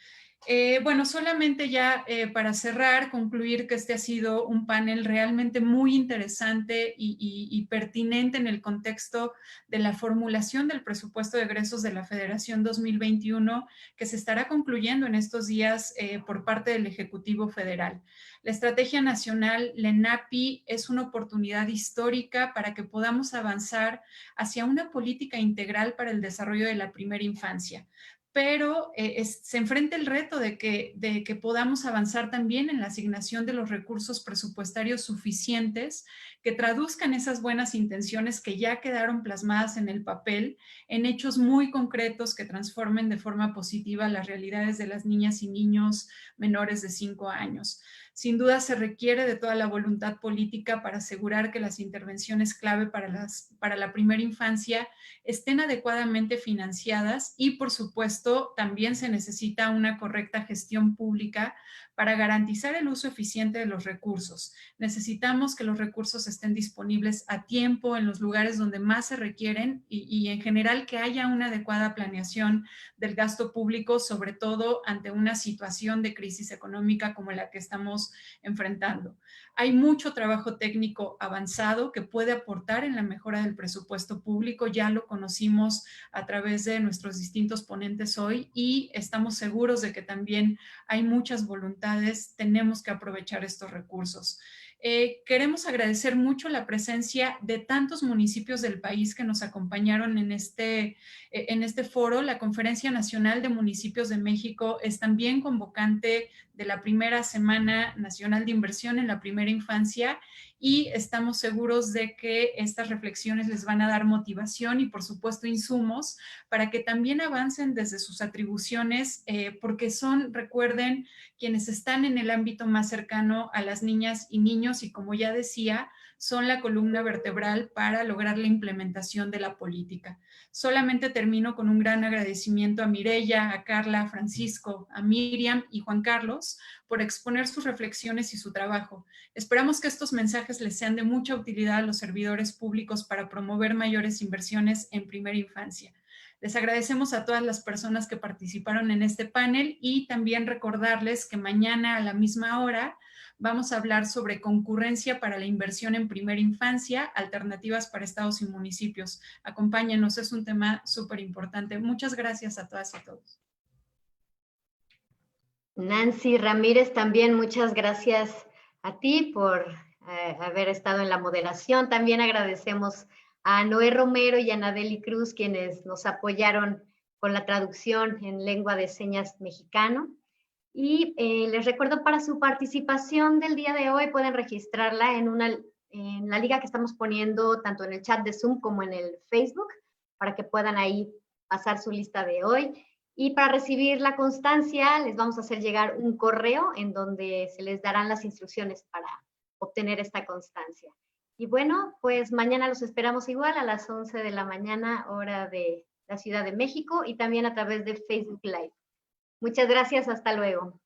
Bueno, solamente ya para cerrar, concluir que este ha sido un panel realmente muy interesante y pertinente en el contexto de la formulación del presupuesto de egresos de la Federación 2021 que se estará concluyendo en estos días por parte del Ejecutivo Federal. La Estrategia Nacional LENAPI es una oportunidad histórica para que podamos avanzar hacia una política integral para el desarrollo de la primera infancia. Pero se enfrenta el reto de que podamos avanzar también en la asignación de los recursos presupuestarios suficientes que traduzcan esas buenas intenciones que ya quedaron plasmadas en el papel en hechos muy concretos que transformen de forma positiva las realidades de las niñas y niños menores de 5 años. Sin duda se requiere de toda la voluntad política para asegurar que las intervenciones clave para la primera infancia estén adecuadamente financiadas y, por supuesto, también se necesita una correcta gestión pública para garantizar el uso eficiente de los recursos. Necesitamos que los recursos estén disponibles a tiempo en los lugares donde más se requieren y en general que haya una adecuada planeación del gasto público, sobre todo ante una situación de crisis económica como la que estamos enfrentando. Hay mucho trabajo técnico avanzado que puede aportar en la mejora del presupuesto público, ya lo conocimos a través de nuestros distintos ponentes hoy y estamos seguros de que también hay muchas voluntades, tenemos que aprovechar estos recursos. Queremos agradecer mucho la presencia de tantos municipios del país que nos acompañaron en este foro. La Conferencia Nacional de Municipios de México es también convocante de la primera Semana Nacional de Inversión en la Primera Infancia y estamos seguros de que estas reflexiones les van a dar motivación y, por supuesto, insumos para que también avancen desde sus atribuciones, porque son, recuerden, quienes están en el ámbito más cercano a las niñas y niños y, como ya decía, son la columna vertebral para lograr la implementación de la política. Solamente termino con un gran agradecimiento a Mireya, a Carla, a Francisco, a Miriam y Juan Carlos por exponer sus reflexiones y su trabajo. Esperamos que estos mensajes les sean de mucha utilidad a los servidores públicos para promover mayores inversiones en primera infancia. Les agradecemos a todas las personas que participaron en este panel y también recordarles que mañana a la misma hora vamos a hablar sobre concurrencia para la inversión en primera infancia, alternativas para estados y municipios. Acompáñenos, es un tema súper importante. Muchas gracias a todas y a todos. Nancy Ramírez, también muchas gracias a ti por haber estado en la moderación. También agradecemos a Noé Romero y a Nadeli Cruz, quienes nos apoyaron con la traducción en lengua de señas mexicano. Y les recuerdo, para su participación del día de hoy pueden registrarla en la liga que estamos poniendo tanto en el chat de Zoom como en el Facebook, para que puedan ahí pasar su lista de hoy. Y para recibir la constancia les vamos a hacer llegar un correo en donde se les darán las instrucciones para obtener esta constancia. Y bueno, pues mañana los esperamos igual a las 11 de la mañana, hora de la Ciudad de México, y también a través de Facebook Live. Muchas gracias, hasta luego.